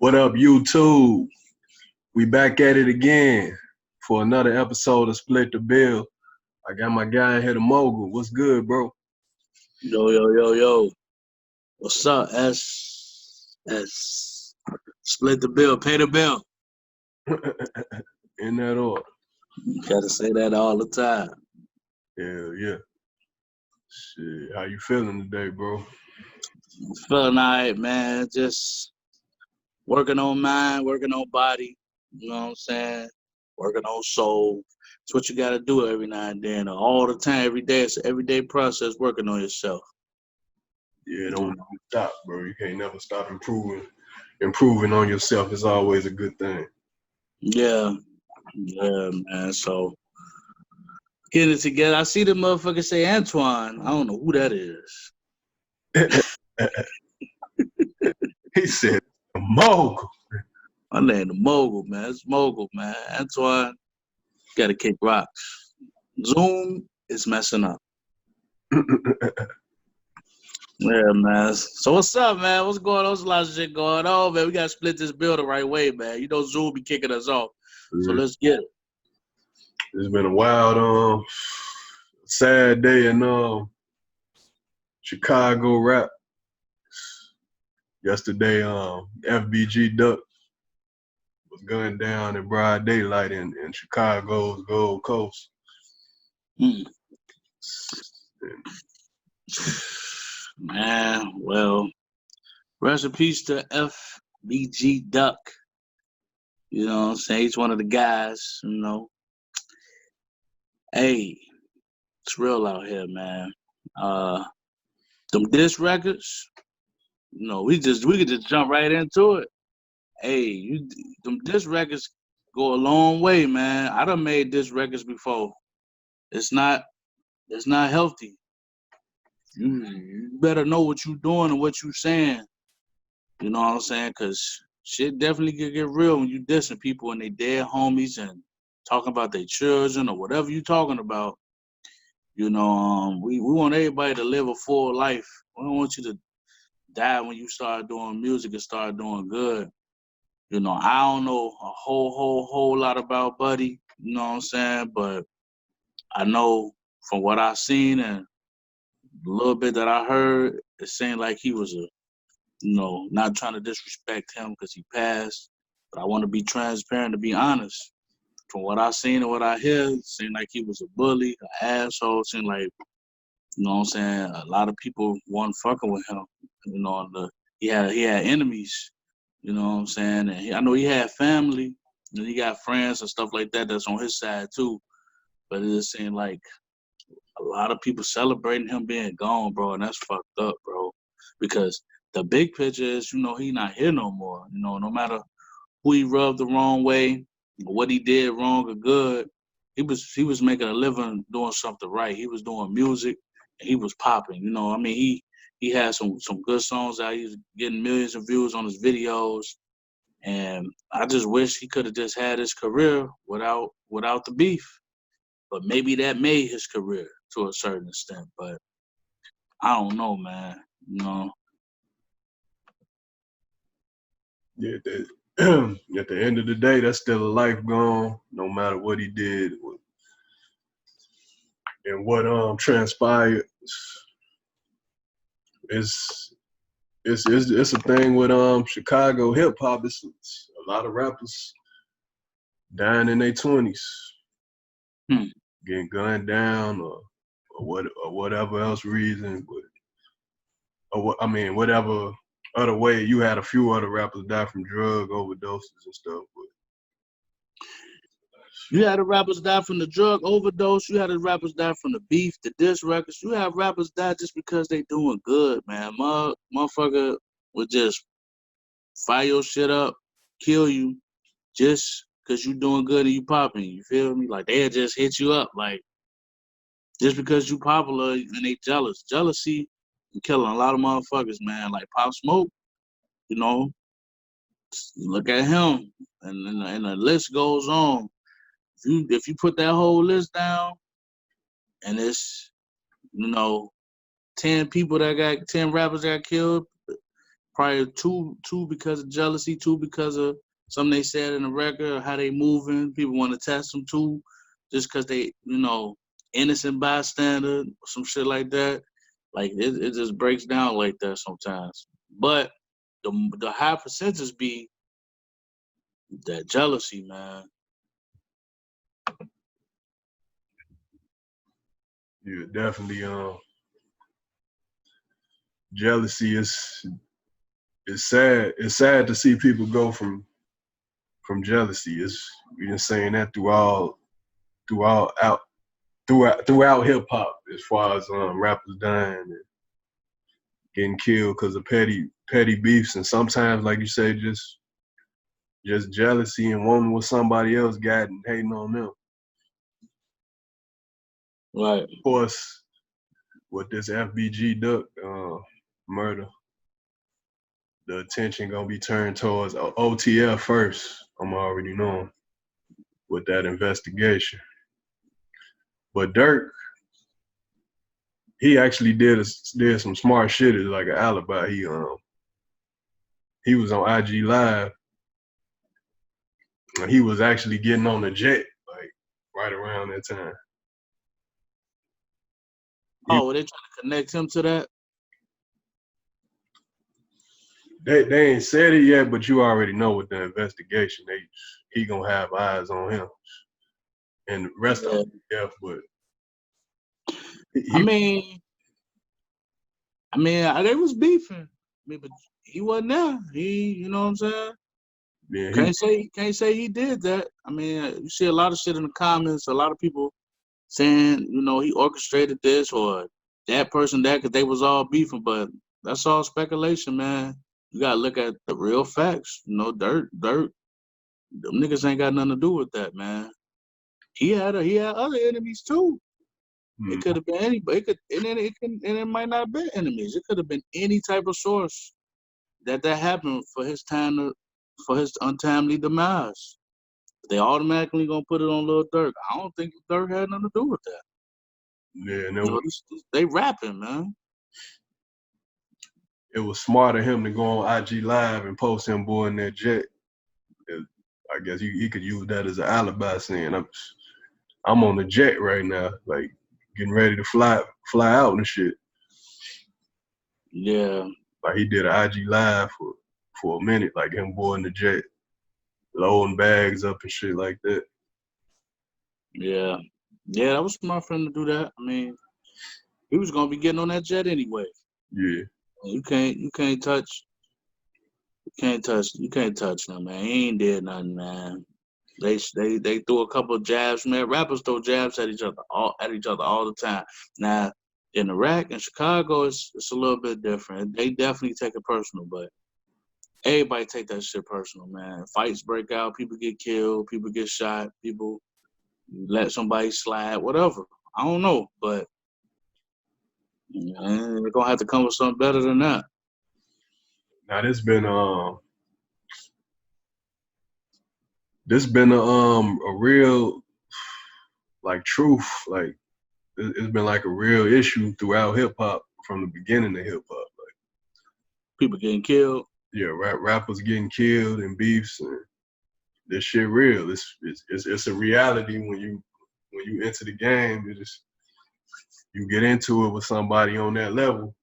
What up, YouTube? We back at it again for another episode of Split the Bill. I got my guy in here, the Mogul. What's good, bro? Yo. What's up, S? Split the bill, pay the bill. In that order. You gotta say that all the time. Yeah. Shit, how you feeling today, bro? Feeling all right, man. Just working on mind, working on body. You know what I'm saying? Working on soul. It's what you gotta do every now and then, all the time, every day. It's an everyday process working on yourself. Yeah, don't stop, bro. You can't never stop improving. Improving on yourself is always a good thing. Yeah, man. So getting it together. I see the motherfucker say Antoine. I don't know who that is. He said, Mogul. My name the Mogul, man. It's Mogul, man. Antoine gotta kick rocks. Zoom is messing up. Yeah, man. So what's up, man? What's going on? There's a lot of shit going on, man. We gotta split this bill the right way, man. You know Zoom be kicking us off. So let's get it. It's been a wild, sad day in Chicago rap. Yesterday, FBG Duck was gunned down in broad daylight in Chicago's Gold Coast. Man, well, rest in peace to FBG Duck. You know what I'm saying? He's one of the guys, you know. Hey, it's real out here, man. Them diss records, you know, we could just jump right into it. Hey, them diss records go a long way, man. I done made diss records before. It's not healthy. You better know what you doing and what you saying. You know what I'm saying? Cause shit definitely could get real when you dissing people and they dead homies and talking about their children or whatever you talking about. You know, we want everybody to live a full life. We don't want you to die when you start doing music and start doing good. You know, I don't know a whole lot about Buddy, you know what I'm saying? But I know from what I've seen and a little bit that I heard, it seemed like he was not trying to disrespect him because he passed. But I want to be transparent, to be honest. From what I seen and what I hear, it seemed like he was a bully, an asshole. It seemed like, you know what I'm saying, a lot of people weren't fucking with him. You know, he had enemies, you know what I'm saying? And I know he had family, and he got friends and stuff like that that's on his side too. But it just seemed like a lot of people celebrating him being gone, bro, and that's fucked up, bro. Because the big picture is, you know, he not here no more. You know, no matter who he rubbed the wrong way, or what he did wrong or good, he was making a living doing something right. He was doing music and he was popping. You know, I mean, he had some good songs out. He was getting millions of views on his videos. And I just wish he could have just had his career without the beef. But maybe that made his career to a certain extent. But I don't know, man. You know. Yeah, at the end of the day, that's still a life gone, no matter what he did and what transpired. It's a thing with Chicago hip hop. It's a lot of rappers dying in their 20s, getting gunned down or whatever else reason. Whatever other way. You had a few other rappers die from drug overdoses and stuff. But you had the rappers die from the drug overdose. You had the rappers die from the beef, the diss records. You have rappers die just because they doing good, man. Motherfucker would just fire your shit up, kill you, just because you doing good and you popping. You feel me? Like, they'll just hit you up, like, just because you popular and they jealous. Jealousy is killing a lot of motherfuckers, man. Like Pop Smoke, you know, look at him, and the list goes on. If you put that whole list down, and it's 10 rappers that got killed, probably two because of jealousy, two because of something they said in the record, or how they moving. People want to test them too, just because they, innocent bystander, some shit like that. Like it just breaks down like that sometimes. But the high percentage be that jealousy, man. Yeah, definitely. Jealousy is sad. It's sad to see people go from jealousy. We've been saying that throughout hip hop, as far as rappers dying and getting killed because of petty beefs, and sometimes, like you say, just jealousy and wanting what somebody else got and hating on them. Right. Of course, with this FBG Duck murder, the attention gonna be turned towards OTF first. I'm already knowing with that investigation. But Dirk, he actually did some smart shit as like an alibi. He was on IG Live. And he was actually getting on the jet like right around that time. Were they trying to connect him to that? They ain't said it yet, but you already know with the investigation, he gonna have eyes on him, and the rest of them, yeah. But I mean, they was beefing. But he wasn't there. You know what I'm saying? Yeah, can't say he did that. I mean, you see a lot of shit in the comments. A lot of people saying, he orchestrated this or that person that, because they was all beefing. But that's all speculation, man. You gotta look at the real facts. Dirt. Them niggas ain't got nothing to do with that, man. He had other enemies too. Mm-hmm. It could have been anybody. It might not have been enemies. It could have been any type of source that happened for his untimely demise. They automatically gonna put it on Lil Durk. I don't think Durk had nothing to do with that. Yeah, no. They rapping, man. It was smart of him to go on IG Live and post him boarding that jet. I guess he could use that as an alibi, saying I'm on the jet right now, like getting ready to fly out and shit. Yeah. Like he did an IG Live for a minute, like him boarding the jet, loading bags up and shit like that. Yeah. Yeah, that was smart for him to do that. I mean, he was gonna be getting on that jet anyway. Yeah. You can't touch him, man. He ain't did nothing, man. They threw a couple of jabs, man. Rappers throw jabs at each other all the time. Now in Iraq and Chicago, it's a little bit different. They definitely take it personal, but everybody take that shit personal, man. Fights break out, people get killed, people get shot, people let somebody slide, whatever. I don't know, but man, they're gonna have to come with something better than that. Now this been a real like truth, like it's been like a real issue throughout hip hop from the beginning of hip hop. Like people getting killed. Yeah, rappers getting killed and beefs, and this shit real. It's a reality when you enter the game. You get into it with somebody on that level.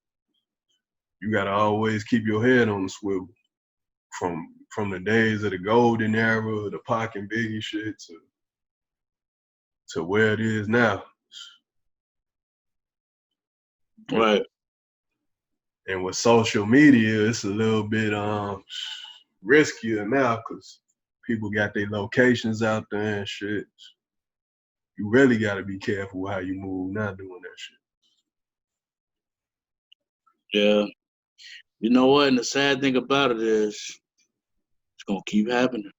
You gotta always keep your head on the swivel. From the days of the golden era, the Pac and Biggie shit, to where it is now. Right. And with social media, it's a little bit riskier now because people got their locations out there and shit. You really got to be careful how you move not doing that shit. Yeah. You know what? And the sad thing about it is it's going to keep happening.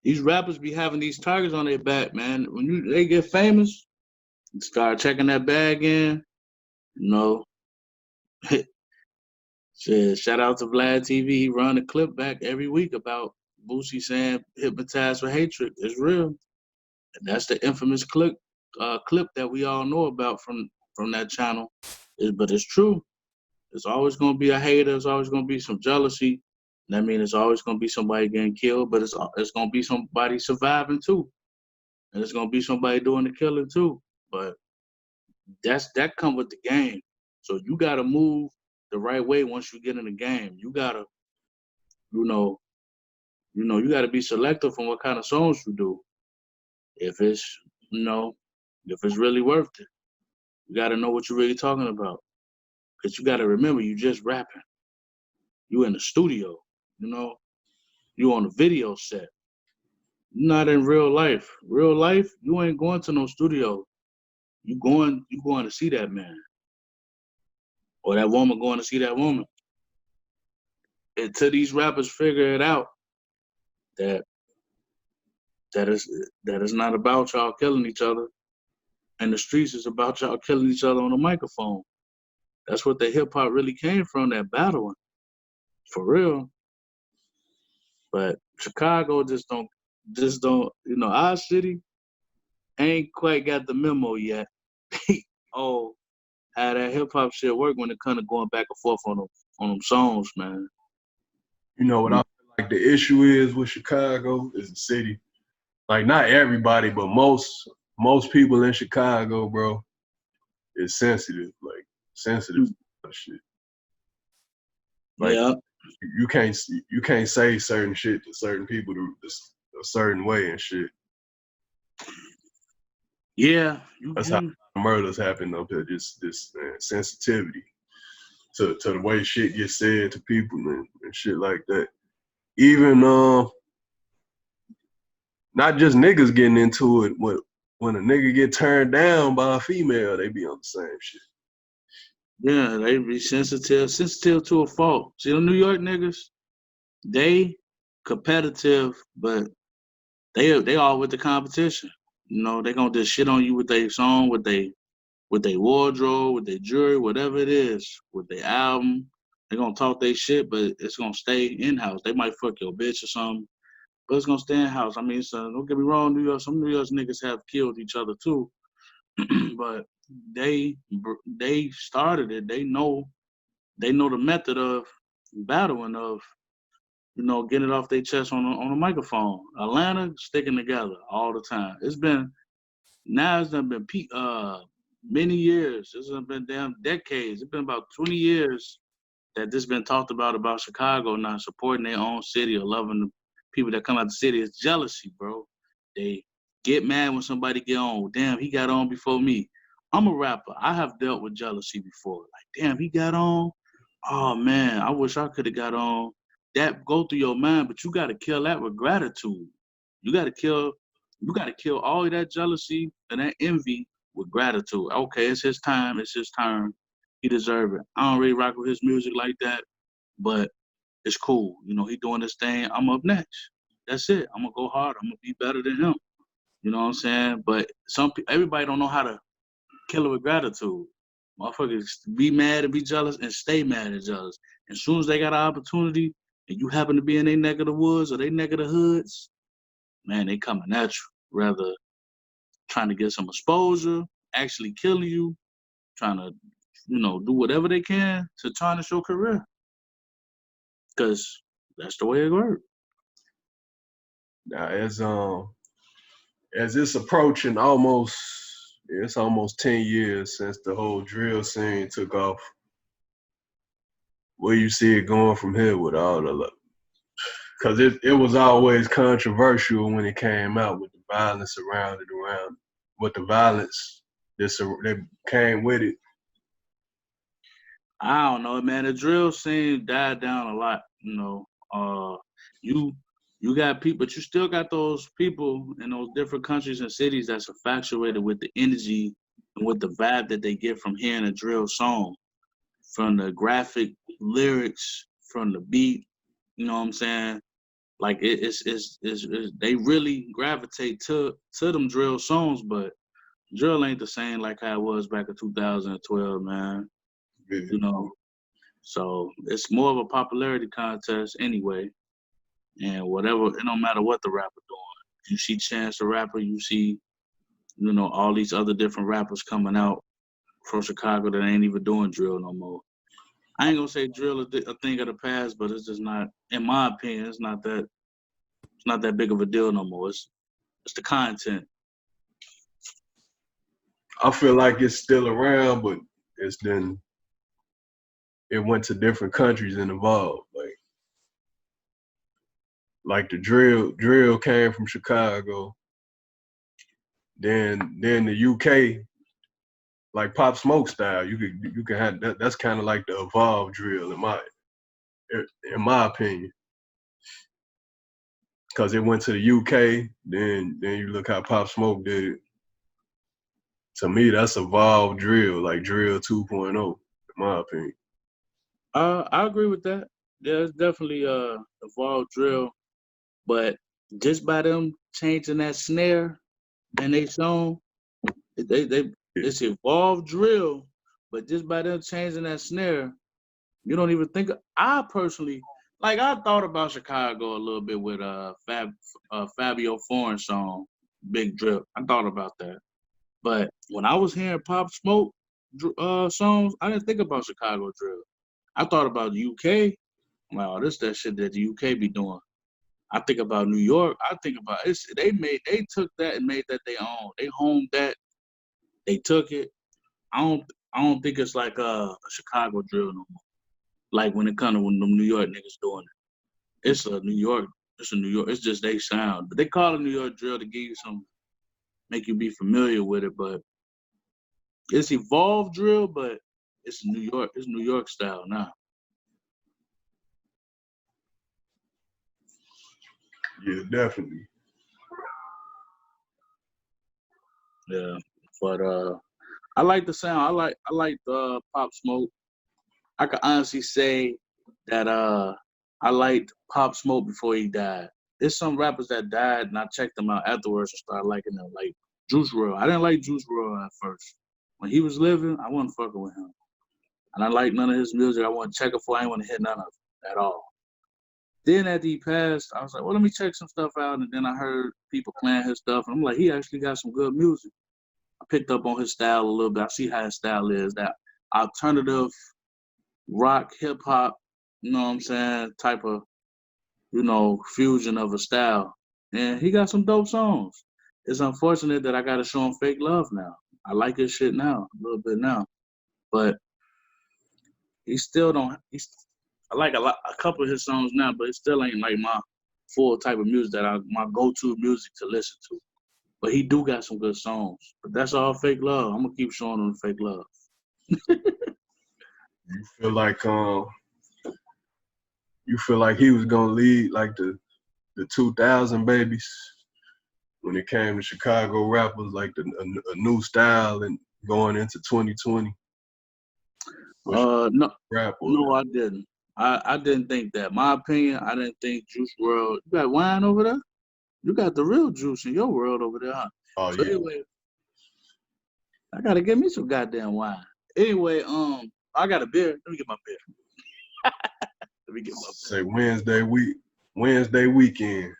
These rappers be having these targets on their back, man. When they get famous, start checking that bag in, shout out to Vlad TV. He run a clip back every week about Boosie saying hypnotized for hatred. It's real. And that's the infamous clip that we all know about from that channel. But it's true. There's always gonna be a hater. There's always gonna be some jealousy. That means there's always gonna be somebody getting killed, but it's gonna be somebody surviving too, and it's gonna be somebody doing the killing too. But that come with the game. So you gotta move the right way once you get in the game. You gotta, you know, you gotta be selective on what kind of songs you do. If it's, you know, if it's really worth it, you gotta know what you're really talking about. Cause you gotta remember, you just rapping. You in the studio, you know, you on a video set. You're not in real life. Real life, you ain't going to no studio. You going to see that man. Or that woman going to see that woman. Until these rappers figure it out that that is not about y'all killing each other. And the streets is about y'all killing each other on a microphone. That's what the hip hop really came from, that battling. For real. But Chicago just don't, our city ain't quite got the memo yet. Oh, how that hip hop shit work when it kind of going back and forth on them songs, man. You know what I feel like the issue is with Chicago is the city. Like not everybody, but most people in Chicago, bro, is sensitive. Like sensitive shit. Like yeah. you can't say certain shit to certain people a certain way and shit. Yeah. That's how murders happen up here. Just this sensitivity to the way shit gets said to people and shit like that. Even not just niggas getting into it. When a nigga get turned down by a female, they be on the same shit. Yeah, they be sensitive to a fault. See, them New York niggas, they competitive, but they all with the competition. You know, they gonna just shit on you with their song, with their wardrobe, with their jewelry, whatever it is, with their album. They gonna talk their shit, but it's gonna stay in house. They might fuck your bitch or something, but it's gonna stay in house. I mean, so don't get me wrong, New York. Some New York niggas have killed each other too, but they started it. They know the method of battling, of getting it off their chest on a microphone. Atlanta sticking together all the time. It's been many years. It's been damn decades. It's been about 20 years that this been talked about Chicago not supporting their own city or loving the people that come out the city. It's jealousy, bro. They get mad when somebody get on. Damn, he got on before me. I'm a rapper. I have dealt with jealousy before. Like, damn, he got on. Oh man, I wish I could have got on. That go through your mind, but you gotta kill that with gratitude. You gotta kill all of that jealousy and that envy with gratitude. Okay, it's his time, it's his turn. He deserve it. I don't really rock with his music like that, but it's cool. He doing this thing. I'm up next. That's it. I'm gonna go hard. I'm gonna be better than him. You know what I'm saying? But everybody don't know how to kill it with gratitude. Motherfuckers be mad and be jealous and stay mad and jealous. As soon as they got an opportunity and you happen to be in their neck of the woods or their neck of the hoods, man, they coming at you. Rather trying to get some exposure, actually killing you, trying to, do whatever they can to tarnish your career. Because that's the way it works. Now, as it's approaching it's almost 10 years since the whole drill scene took off. Where you see it going from here with all the, because it was always controversial when it came out with the violence around with the violence that came with it. I don't know, man. The drill scene died down a lot. You got people, but you still got those people in those different countries and cities that's infatuated with the energy and with the vibe that they get from hearing a drill song, from the graphic lyrics, from the beat. You know what I'm saying? Like it's they really gravitate to them drill songs, but drill ain't the same like how it was back in 2012, man. Yeah. So it's more of a popularity contest anyway. And whatever, it don't matter what the rapper doing. If you see Chance the Rapper, you see, all these other different rappers coming out from Chicago that ain't even doing drill no more. I ain't gonna say drill a thing of the past, but it's just not, in my opinion, it's not that big of a deal no more. It's the content. I feel like it's still around, but it went to different countries and evolved. Like the drill came from Chicago. Then the UK, like Pop Smoke style, you can have that. That's kind of like the evolved drill in my opinion, because it went to the UK. Then you look how Pop Smoke did it. To me, that's evolved drill, like drill 2.0, in my opinion. I agree with that. Yeah, it's definitely evolved drill, but just by them changing that snare and they song, it's evolved drill, but just by them changing that snare, you don't even think. I personally, like, I thought about Chicago a little bit with Fabio Foreign song, Big Drip. I thought about that, but when I was hearing Pop Smoke songs, I didn't think about Chicago drill. I thought about the UK. Wow, this that shit that the UK be doing. I think about New York. I think about it's they took that and made that their own. They homed that. They took it. I don't think it's like a Chicago drill no more. Like when it comes to when them New York niggas doing it. It's a New York. It's just they sound. But they call it New York drill to give you some, make you be familiar with it. But it's evolved drill, but it's New York. It's New York style now. Yeah, definitely. Yeah, but I like the sound. I like the Pop Smoke. I can honestly say that I liked Pop Smoke before he died. There's some rappers that died, and I checked them out afterwards and started liking them, like Juice WRLD. I didn't like Juice WRLD at first. When he was living, I wasn't fucking with him, and I liked none of his music. I wasn't checking for. I didn't want to hit none of it at all. Then after he passed, I was like, well, let me check some stuff out, and then I heard people playing his stuff, and I'm like, he actually got some good music. I picked up on his style a little bit. I see how his style is, that alternative rock, hip hop, you know what I'm saying, type of, fusion of a style. And he got some dope songs. It's unfortunate that I gotta show him fake love now. I like his shit now, a little bit now. But he still don't I like a couple of his songs now, but it still ain't like my full type of music my go-to music to listen to. But he do got some good songs. But that's all fake love. I'm gonna keep showing him fake love. You feel like he was gonna lead like the 2000 babies when it came to Chicago rappers, like a new style and going into 2020? No, I didn't. I didn't think that. My opinion, I didn't think Juice WRLD. You got wine over there? You got the real juice in your world over there, huh? Oh, so yeah. Anyway, I gotta get me some goddamn wine. Anyway, I got a beer. Let me get my beer. Let me get my beer. Say Wednesday weekend.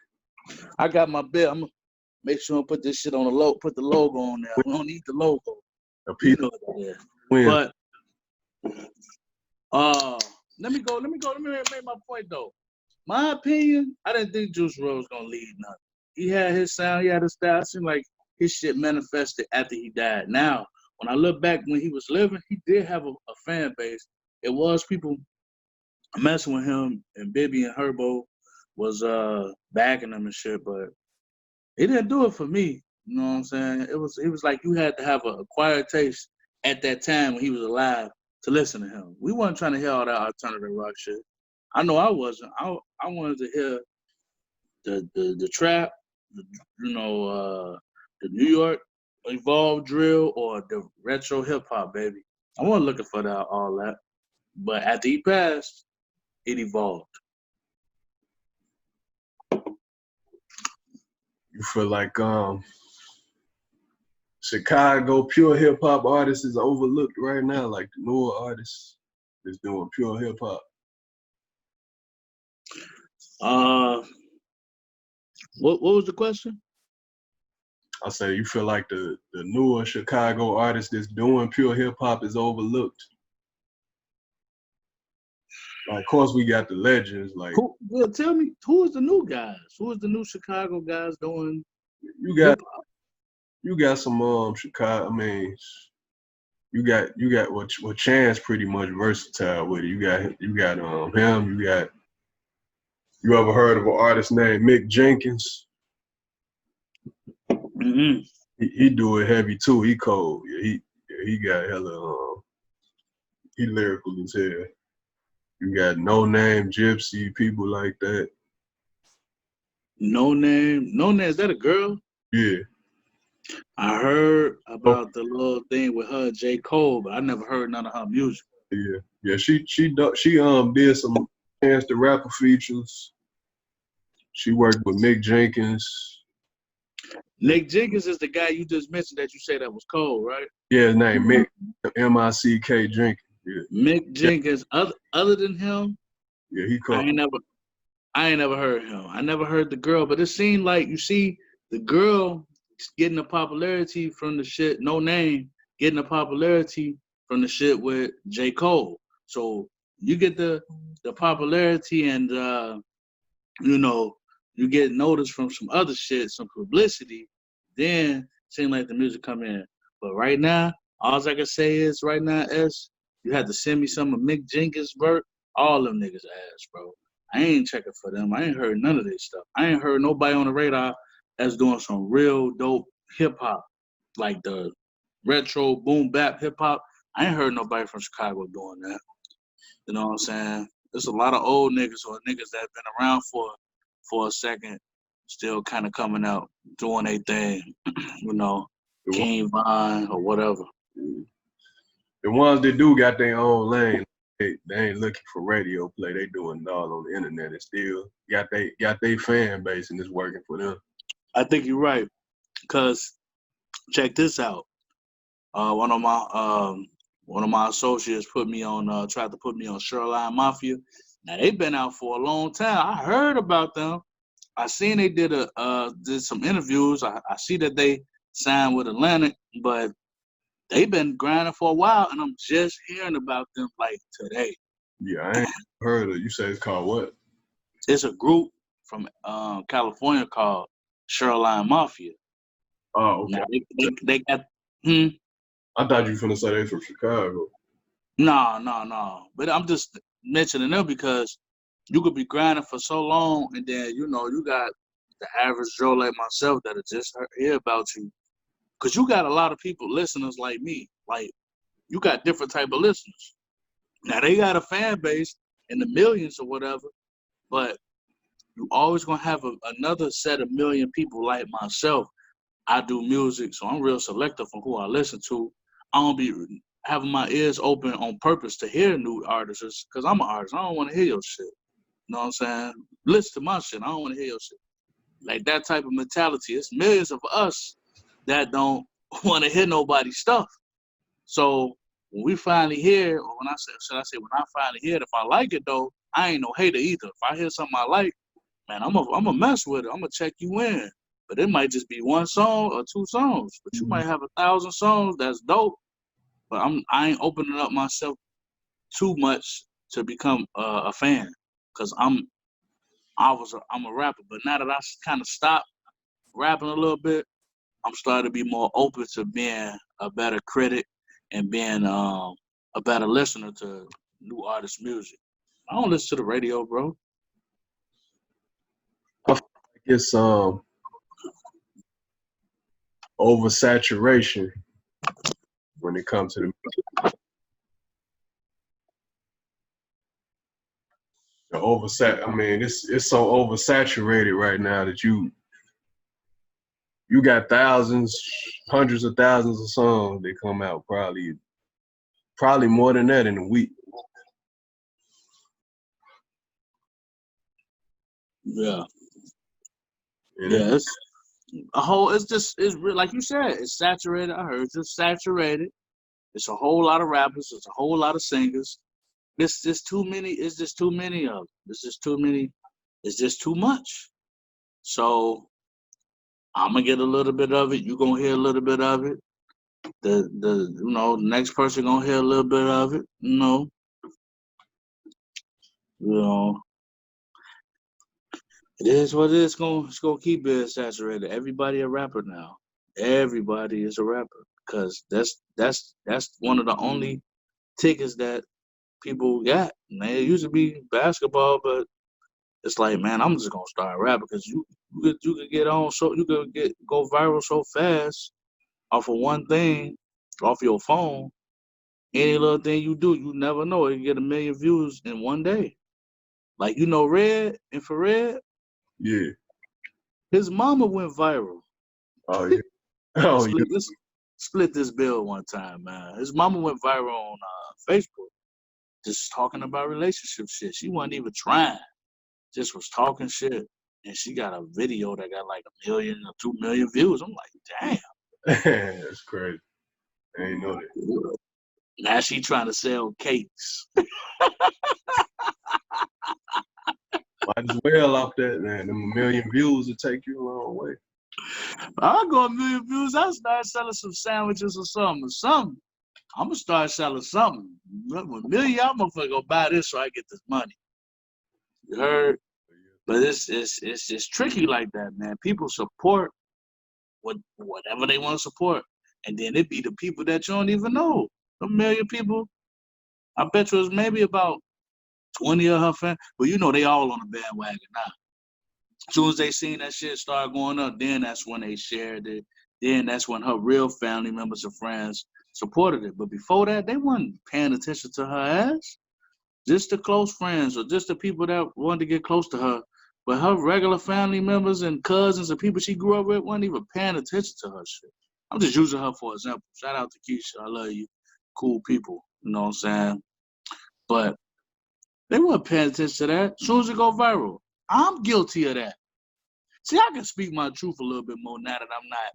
I got my beer. I'm gonna make sure I put this shit on the logo. Put the logo on there. We don't need the logo. You know what that is. But let me go. Let me make my point though. My opinion, I didn't think Juice WRLD was gonna lead nothing. He had his sound, he had his style. It seemed like his shit manifested after he died. Now, when I look back when he was living, he did have a fan base. It was people messing with him, and Bibby and Herbo was backing him and shit, but it didn't do it for me. You know what I'm saying? It was like you had to have an acquired taste at that time when he was alive to listen to him. We weren't trying to hear all that alternative rock shit. I know I wasn't. I wanted to hear the trap, the New York evolved drill or the retro hip hop, baby. I wasn't looking for that all that. But after he passed, it evolved. You feel like Chicago pure hip hop artists is overlooked right now, like the newer artists is doing pure hip hop? What was the question? I say you feel like the newer Chicago artist that's doing pure hip hop is overlooked. of course, we got the legends. Like, well, tell me, who is the new guys? Who is the new Chicago guys doing? You got some Chicago. I mean, you got what Chan's pretty much versatile with it. You got him. You got. You ever heard of an artist named Mick Jenkins? Mm-hmm. He do it heavy too. He cold. Yeah, he got hella. He lyrical as hell. You got No Name, Gypsy, people like that. No Name. Is that a girl? Yeah. I heard about the little thing with her, J. Cole, but I never heard none of her music. Yeah. She did some Chance the Rapper features. She worked with Mick Jenkins. Nick Jenkins is the guy you just mentioned that you say that was cold, right? Yeah, his name Mick, M-I-C-K Jenkins. Yeah. Mick Jenkins. Other than him, yeah, he cold. I ain't never heard him. I never heard the girl, but it seemed like you see the girl getting the popularity from the shit, No Name, getting the popularity from the shit with J. Cole. So you get the popularity and you get noticed from some other shit, some publicity, then seem like the music come in. But right now, all I can say is right now, you had to send me some of Mick Jenkins' work, all them niggas ass, bro. I ain't checking for them. I ain't heard none of this stuff. I ain't heard nobody on the radar that's doing some real dope hip hop, like the retro boom bap hip hop. I ain't heard nobody from Chicago doing that. You know what I'm saying? There's a lot of old niggas or niggas that have been around for a second, still kind of coming out, doing their thing, King Von or whatever. The ones that do got their own lane, they ain't looking for radio play. They doing it all on the internet and still got they fan base and it's working for them. I think you're right, because check this out. One of my associates tried to put me on Shoreline Mafia. Now they've been out for a long time. I heard about them. I seen they did some interviews. I see that they signed with Atlantic, but they've been grinding for a while, and I'm just hearing about them like today. Yeah, I ain't heard of. You say it's called what? It's a group from California called Shoreline Mafia. Oh, okay. Now they got. I thought you were finna say they from Chicago. No. But I'm just mentioning them because you could be grinding for so long, and then you got the average Joe like myself that'll just hear about you, because you got a lot of listeners like me. Like you got different type of listeners. Now they got a fan base in the millions or whatever, but you always gonna have another set of million people like myself. I do music, so I'm real selective on who I listen to. I don't be having my ears open on purpose to hear new artists, because I'm an artist. I don't want to hear your shit. You know what I'm saying? Listen to my shit. I don't want to hear your shit. Like that type of mentality. It's millions of us that don't want to hear nobody's stuff. So when we finally hear, or when I finally hear it, if I like it though, I ain't no hater either. If I hear something I like, man, I'm a mess with it. I'm gonna check you in. But it might just be one song or two songs. But you might have 1,000 songs that's dope. But I ain't opening up myself too much to become a fan, because I'm a rapper. But now that I kind of stopped rapping a little bit, I'm starting to be more open to being a better critic and being a better listener to new artists' music. I don't listen to the radio, bro. I feel like it's oversaturation when it comes to the I mean, it's so oversaturated right now that you got thousands, hundreds of thousands of songs that come out probably more than that in a week. Yeah. Yeah, it's real, like you said, it's saturated. I heard it's saturated. It's a whole lot of rappers. It's a whole lot of singers. It's just too many. It's just too many of them. It's just too many. It's just too much. So I'm gonna get a little bit of it. You gonna hear a little bit of it. The next person gonna hear a little bit of it. You know, it is what it is. It's gonna keep being saturated. Everybody a rapper now. Everybody is a rapper because that's one of the only tickets that people got. Man, it used to be basketball, but it's like, man, I'm just gonna start rapping because you could get on so you could go viral so fast off of one thing, off your phone. Any little thing you do, you never know. You get 1 million views in one day. Like Red, Infrared. Yeah. His mama went viral. Oh yeah. Oh yeah. Split this bill one time, man. His mama went viral on Facebook, just talking about relationship shit. She wasn't even trying, just was talking shit, and she got a video that got like 1 million or 2 million views. I'm like, damn. That's crazy. I ain't know that. Now she trying to sell cakes. Might as well off that, man. Them 1 million views will take you a long way. I go 1 million views. I start selling some sandwiches or something. I'm gonna start selling something. 1 million, y'all motherfucker go buy this so I get this money. You heard? But it's tricky like that, man. People support whatever they want to support, and then it be the people that you don't even know. 1 million people. I bet you it's maybe about 20 of her fans. But you know they all on the bandwagon now. As soon as they seen that shit start going up, then that's when they shared it. Then that's when her real family members and friends supported it. But before that, they wasn't paying attention to her ass. Just the close friends or just the people that wanted to get close to her. But her regular family members and cousins and people she grew up with weren't even paying attention to her shit. I'm just using her for example. Shout out to Keisha. I love you. Cool people. You know what I'm saying? But they weren't paying attention to that. As soon as it go viral, I'm guilty of that. See, I can speak my truth a little bit more now that I'm not,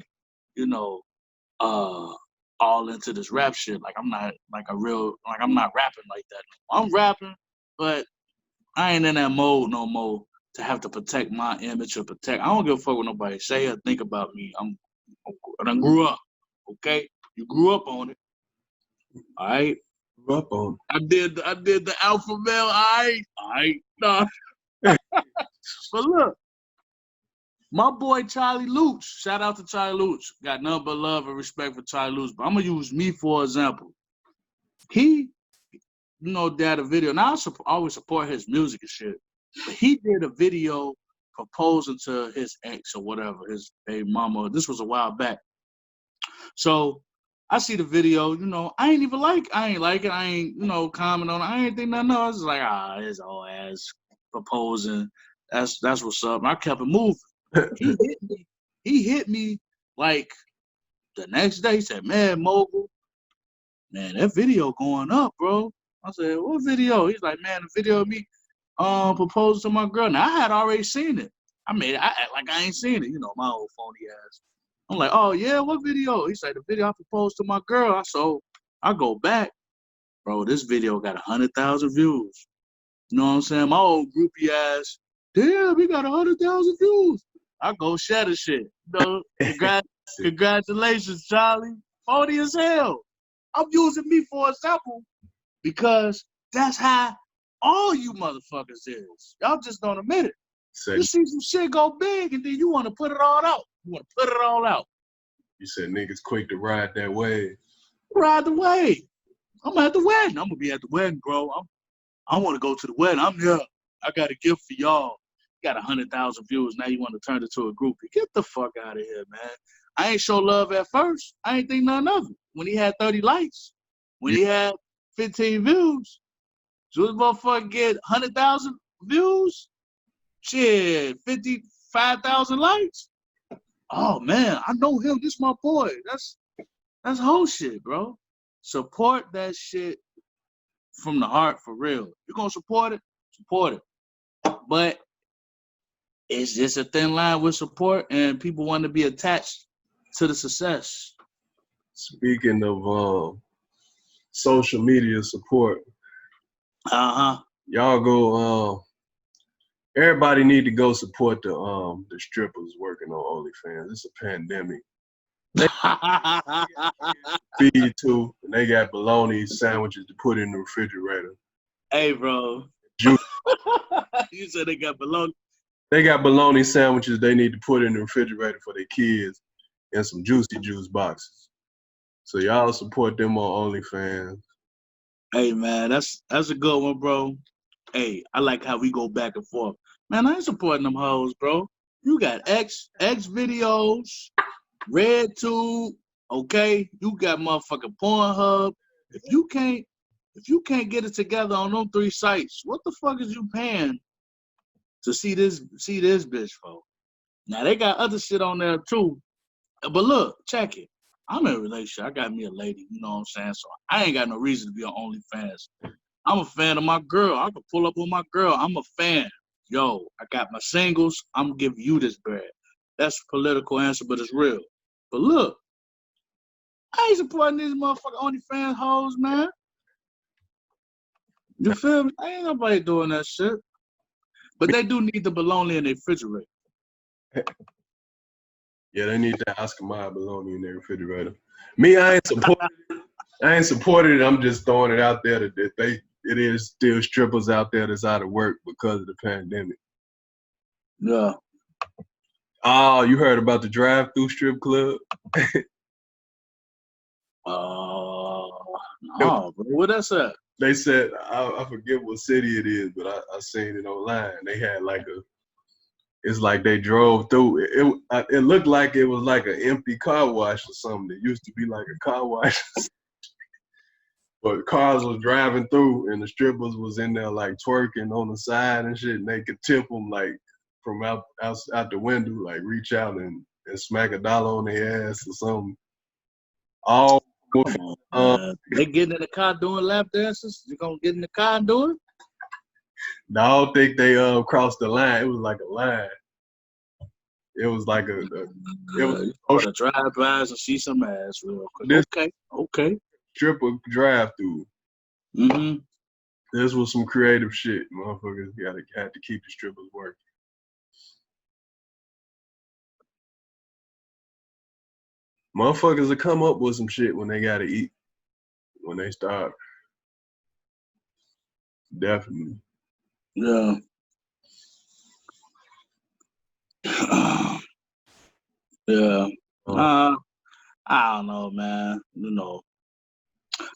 you know, all into this rap shit. Like I'm not I'm not rapping like that. I'm rapping, but I ain't in that mode no more to have to protect my image or protect. I don't give a fuck what nobody say or think about me. I grew up, okay? You grew up on it, all right? Grew up on it. I did the alpha male, all right, nah. But look, my boy Charlie Lutz, shout out to Charlie Lutz. Got nothing but love and respect for Charlie Lutz. But I'm gonna use me for example. He, did a video. Now I always support his music and shit. But he did a video proposing to his ex or whatever, his mama. This was a while back. So I see the video, I ain't like it. I ain't, comment on it. I ain't think nothing. I was just like, his old ass proposing. That's what's up. And I kept it moving. He hit me like the next day. He said, man, Mogul, man, that video going up, bro. I said, what video? He's like, man, the video of me proposing to my girl. Now, I had already seen it. I act like I ain't seen it, my old phony ass. I'm like, oh, yeah, what video? He said, the video I proposed to my girl. So I go back. Bro, this video got 100,000 views. You know what I'm saying? My old groupie ass, damn, we got 100,000 views. I go share the shit. Congratulations, Charlie. Phony as hell. I'm using me for example because that's how all you motherfuckers is. Y'all just don't admit it. You see some shit go big and then you want to put it all out. You want to put it all out. You said niggas quick to ride that wave. Ride the wave. I'm at the wedding. I'm going to be at the wedding, bro. I want to go to the wedding. I'm here. I got a gift for y'all. You got 100,000 views. Now you want to turn it to a groupie. Get the fuck out of here, man. I ain't show love at first. I ain't think nothing of it. When he had 30 likes, when he had 15 views, so this motherfucker get 100,000 views, shit, 55,000 likes. Oh man, I know him. This my boy. That's whole shit, bro. Support that shit from the heart for real. You're gonna support it, support it. But it's just a thin line with support and people want to be attached to the success. Speaking of social media support, y'all go. Everybody need to go support the strippers working on OnlyFans. It's a pandemic. Feed too, and they got bologna sandwiches to put in the refrigerator. Hey, bro. Juice You said they got bologna. They got bologna sandwiches they need to put in the refrigerator for their kids and some juicy juice boxes. So y'all support them on OnlyFans. Hey man, that's a good one, bro. Hey, I like how we go back and forth. Man, I ain't supporting them hoes, bro. You got X videos, RedTube, okay? You got motherfucking Pornhub. If you can't get it together on them 3 sites, what the fuck is you paying to see this bitch for? Now they got other shit on there too. But look, check it. I'm in a relationship. I got me a lady, you know what I'm saying? So I ain't got no reason to be on OnlyFans. I'm a fan of my girl. I can pull up with my girl. I'm a fan. Yo, I got my singles. I'm giving you this bread. That's a political answer, but it's real. But look, I ain't supporting these motherfucking OnlyFans hoes, man. You feel me? Ain't nobody doing that shit. But they do need the bologna in their refrigerator. Yeah, they need that Oscar Mayer bologna in their refrigerator. Me, I ain't supported it. I'm just throwing it out there that it is still strippers out there that's out of work because of the pandemic. Yeah. Oh, you heard about the drive-through strip club? No, bro. What that's at? They said, I forget what city it is, but I seen it online. They had it's like they drove through. It looked like it was like an empty car wash or something. It used to be like a car wash. But cars was driving through and the strippers was in there like twerking on the side and shit. And they could tip them like from out the window, like reach out and smack $1 on their ass or something. All they getting in the car doing lap dances? You gonna get in the car and do it? No, I don't think they crossed the line. It was like a line. It was like you gotta drive by and see some ass real quick. Okay. Stripper drive through. Mm-hmm. This was some creative shit. Motherfuckers had to keep the strippers working. Motherfuckers will come up with some shit when they gotta eat. When they start. Definitely. Yeah. Yeah. I don't know, man. You know,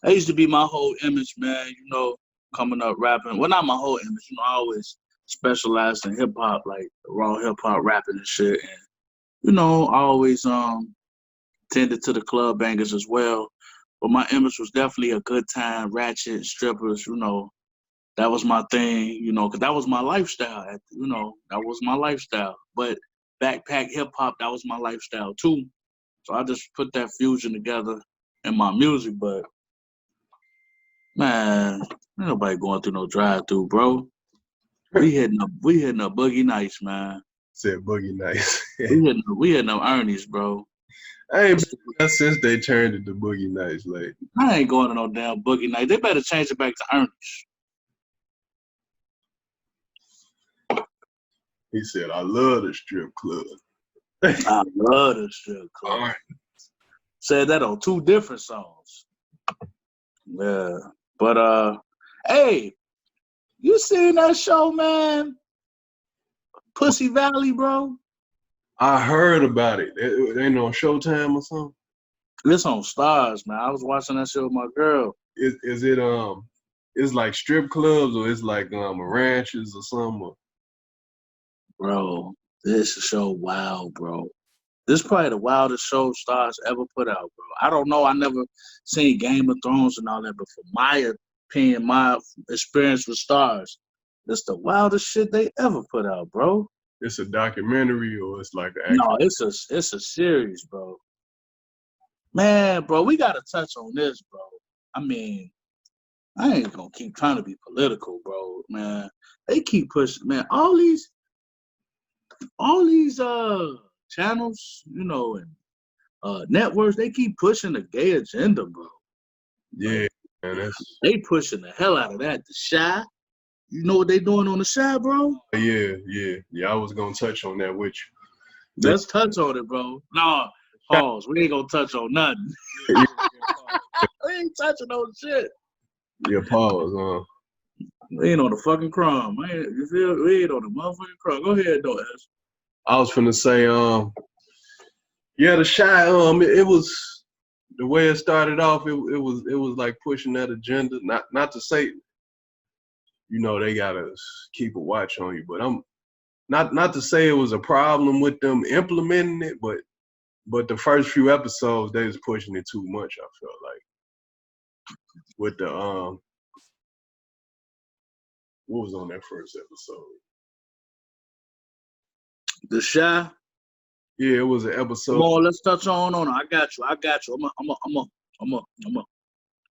that used to be my whole image, man. You know, coming up rapping. Well, not my whole image. You know, I always specialized in hip hop, like raw hip hop rapping and shit. And you know, I always tended to the club bangers as well. But my image was definitely a good time, ratchet, strippers. You know, that was my thing. You know, because that was my lifestyle. You know, that was my lifestyle. But backpack hip hop, that was my lifestyle too. So I just put that fusion together in my music, but man, ain't nobody going through no drive-through, bro. We hitting a Boogie Nights, man. Said Boogie Nights. we hitting them Ernie's, bro. I ain't been there since they turned it to Boogie Nights. Like I ain't going to no damn Boogie Night. They better change it back to Ernie's. He said, I love the strip club. I love the strip club. All right. Said that on 2 different songs. Yeah. But hey, you seen that show, man? Pussy Valley, bro? I heard about it. It ain't on Showtime or something? It's on Stars, man. I was watching that show with my girl. Is it it's like strip clubs or it's like ranches or something? Bro, this show wild, bro. This is probably the wildest show Stars ever put out, bro. I don't know. I never seen Game of Thrones and all that, but from my opinion, my experience with Stars, it's the wildest shit they ever put out, bro. It's a documentary or it's like an No, it's a series, bro. Man, bro, we gotta touch on this, bro. I mean, I ain't gonna keep trying to be political, bro. Man, they keep pushing, man. All these channels, you know, and networks, they keep pushing the gay agenda, bro. Yeah, man, they pushing the hell out of that. The Shy, you know what they doing on the Shy, bro? Yeah. I was gonna touch on that with you. Let's touch on it, bro. No, pause. We ain't gonna touch on nothing. We ain't touching on shit. Yeah, pause. We ain't on the fucking crumb. You feel? We ain't on the motherfucking crumb. Go ahead, though, S. I was finna say, yeah, the shot, it was the way it started off. It was like pushing that agenda. Not to say, they gotta keep a watch on you, but I'm not to say it was a problem with them implementing it, but the first few episodes they was pushing it too much. I felt like with the what was on that first episode? The Shy. Yeah, it was an episode. Come on, let's touch on. I got you. I got you.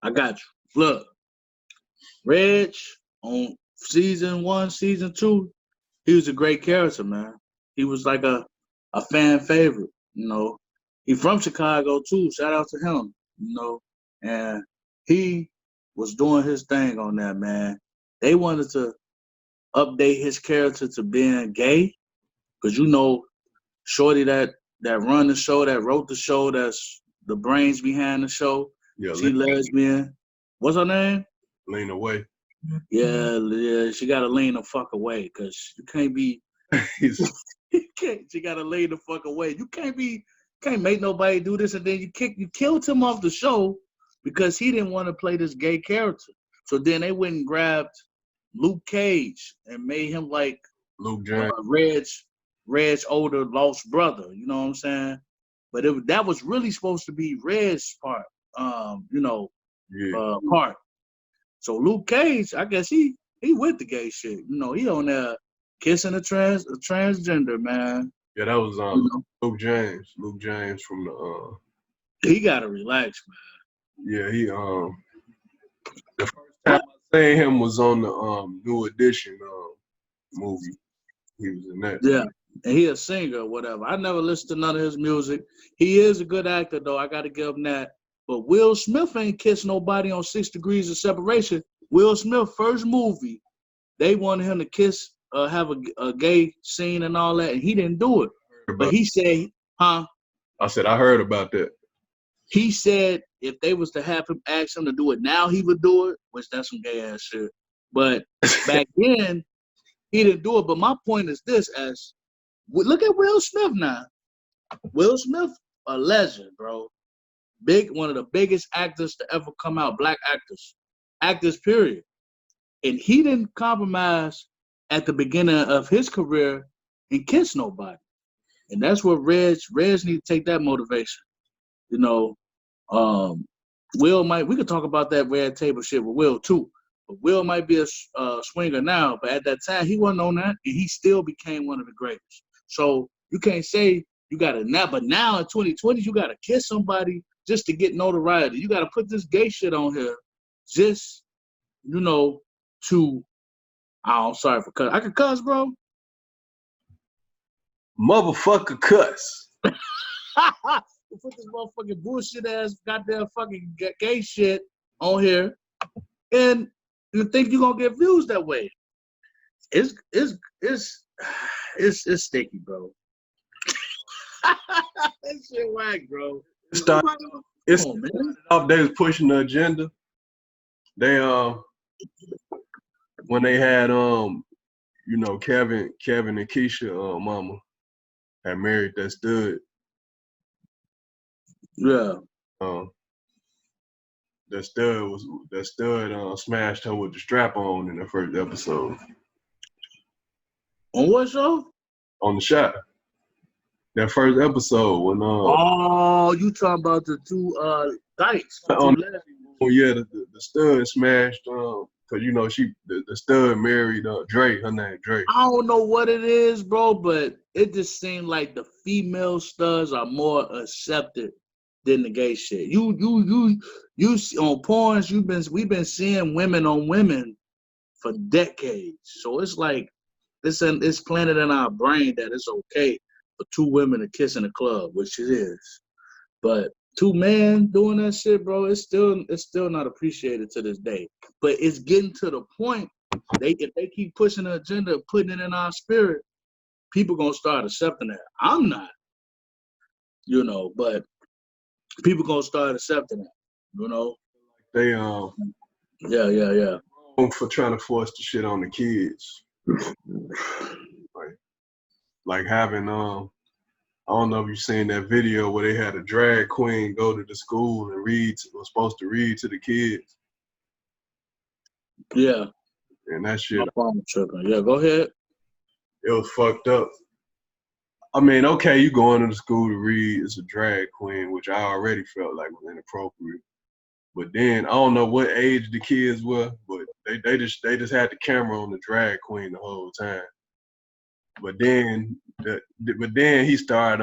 I got you. Look, Reg on season 1, season 2, he was a great character, man. He was like a fan favorite, He from Chicago too. Shout out to him, And he was doing his thing on that, man. They wanted to update his character to being gay, because Shorty that run the show, that wrote the show, that's the brains behind the show. Yeah, she lesbian. What's her name? Lean away. Yeah, she gotta lean the fuck away, because you can't be. She gotta lean the fuck away. You can't make nobody do this, and then you killed him off the show because he didn't want to play this gay character. So then they went and grabbed Luke Cage and made him like Luke James. Red's older lost brother, you know what I'm saying? But that was really supposed to be Red's part, part. So Luke Cage, I guess he with the gay shit. He on there kissing a transgender, man. Yeah, that was Luke James. Luke James from the He gotta relax, man. Yeah, he the first time I seen him was on the New Edition movie. He was in that. Yeah. And he a singer or whatever. I never listened to none of his music. He is a good actor, though. I got to give him that. But Will Smith ain't kissed nobody on 6 Degrees of Separation. Will Smith, first movie, they wanted him to kiss, have a gay scene and all that, and he didn't do it. But he said, huh? I said, I heard about that. He said if they was to have him ask him to do it now, he would do it, which that's some gay ass shit. But back then, he didn't do it. But my point is this, look at Will Smith now. Will Smith, a legend, bro. One of the biggest actors to ever come out, black actors, period. And he didn't compromise at the beginning of his career and kiss nobody. And that's what Reg need to take that motivation. Will we could talk about that red table shit with Will too. But Will might be a swinger now, but at that time he wasn't on that, and he still became one of the greatest. So you can't say you got to now, but now in 2020 you got to kiss somebody just to get notoriety. You got to put this gay shit on here, just to. I'm sorry for cuss. I can cuss, bro. Motherfucker cuss. Put this motherfucking bullshit ass goddamn fucking gay shit on here, and you think you're gonna get views that way. It's sticky, bro. That shit whack, bro. They was pushing the agenda. They when they had Kevin and Keisha mama had married that stud. Yeah. That stud smashed her with the strap on in the first episode. On what show? On the shot. That first episode when oh, you talking about the two dykes? The stud smashed because the stud married Dre. Her name Dre. I don't know what it is, bro, but it just seemed like the female studs are more accepted than the gay shit. You on porns, we've been seeing women on women for decades. So it's like it's planted in our brain that it's okay for two women to kiss in a club, which it is. But two men doing that shit, bro, it's still not appreciated to this day. But it's getting to the point if they keep pushing the agenda, putting it in our spirit, people gonna start accepting that. I'm not, but people gonna start accepting that, They Yeah. for trying to force the shit on the kids. Like having I don't know if you've seen that video where they had a drag queen go to the school and was supposed to read to the kids. Yeah. And that shit. Yeah, go ahead. It was fucked up. I mean, okay, you going to the school to read as a drag queen, which I already felt like was inappropriate. But then I don't know what age the kids were, but they just had the camera on the drag queen the whole time. But then he started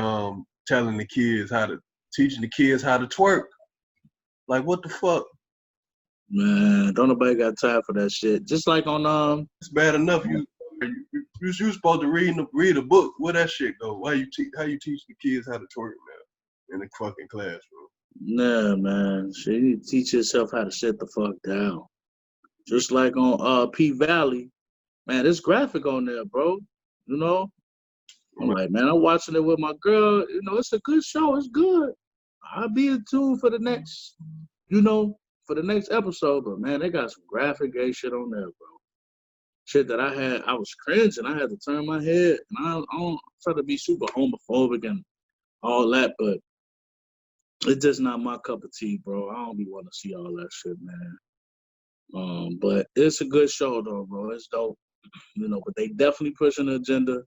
teaching the kids how to twerk. Like, what the fuck? Man, don't nobody got time for that shit. Just like on it's bad enough you supposed to read a book. Where that shit go? How you teach the kids how to twerk now in the fucking classroom? Nah, man. So you need to teach yourself how to shut the fuck down. Just like on P Valley, man, there's graphic on there, bro. You know? I'm like, man, I'm watching it with my girl. You know, it's a good show. It's good. I'll be in tune for the next, for the next episode. But man, they got some graphic gay shit on there, bro. Shit that I was cringing. I had to turn my head. And I don't try to be super homophobic and all that, but it's just not my cup of tea, bro. I don't be wanting to see all that shit, man. But it's a good show, though, bro. It's dope, but they definitely pushing the agenda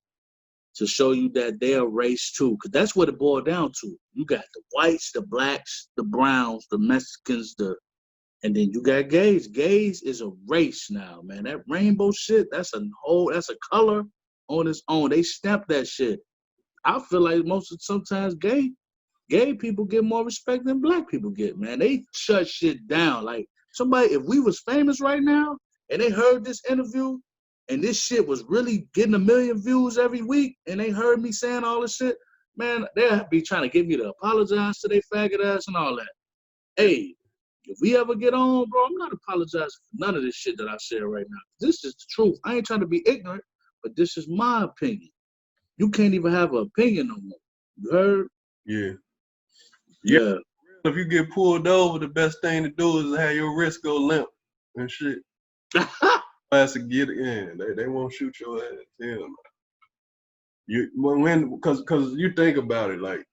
to show you that they're a race too, because that's what it boiled down to. You got the whites, the blacks, the browns, the Mexicans, and then you got gays. Gays is a race now, man. That rainbow shit, that's a color on its own. They stamp that shit. I feel like sometimes gay people get more respect than black people get, man. They shut shit down. Like if we was famous right now and they heard this interview and this shit was really getting 1 million views every week and they heard me saying all this shit, man, they'll be trying to get me to apologize to their faggot ass and all that. Hey, if we ever get on, bro, I'm not apologizing for none of this shit that I said right now. This is the truth. I ain't trying to be ignorant, but this is my opinion. You can't even have an opinion no more. You heard? Yeah. Yeah. If you get pulled over, the best thing to do is have your wrist go limp and shit. Has to get in. They won't shoot your ass. Hell no. Because you think about it, like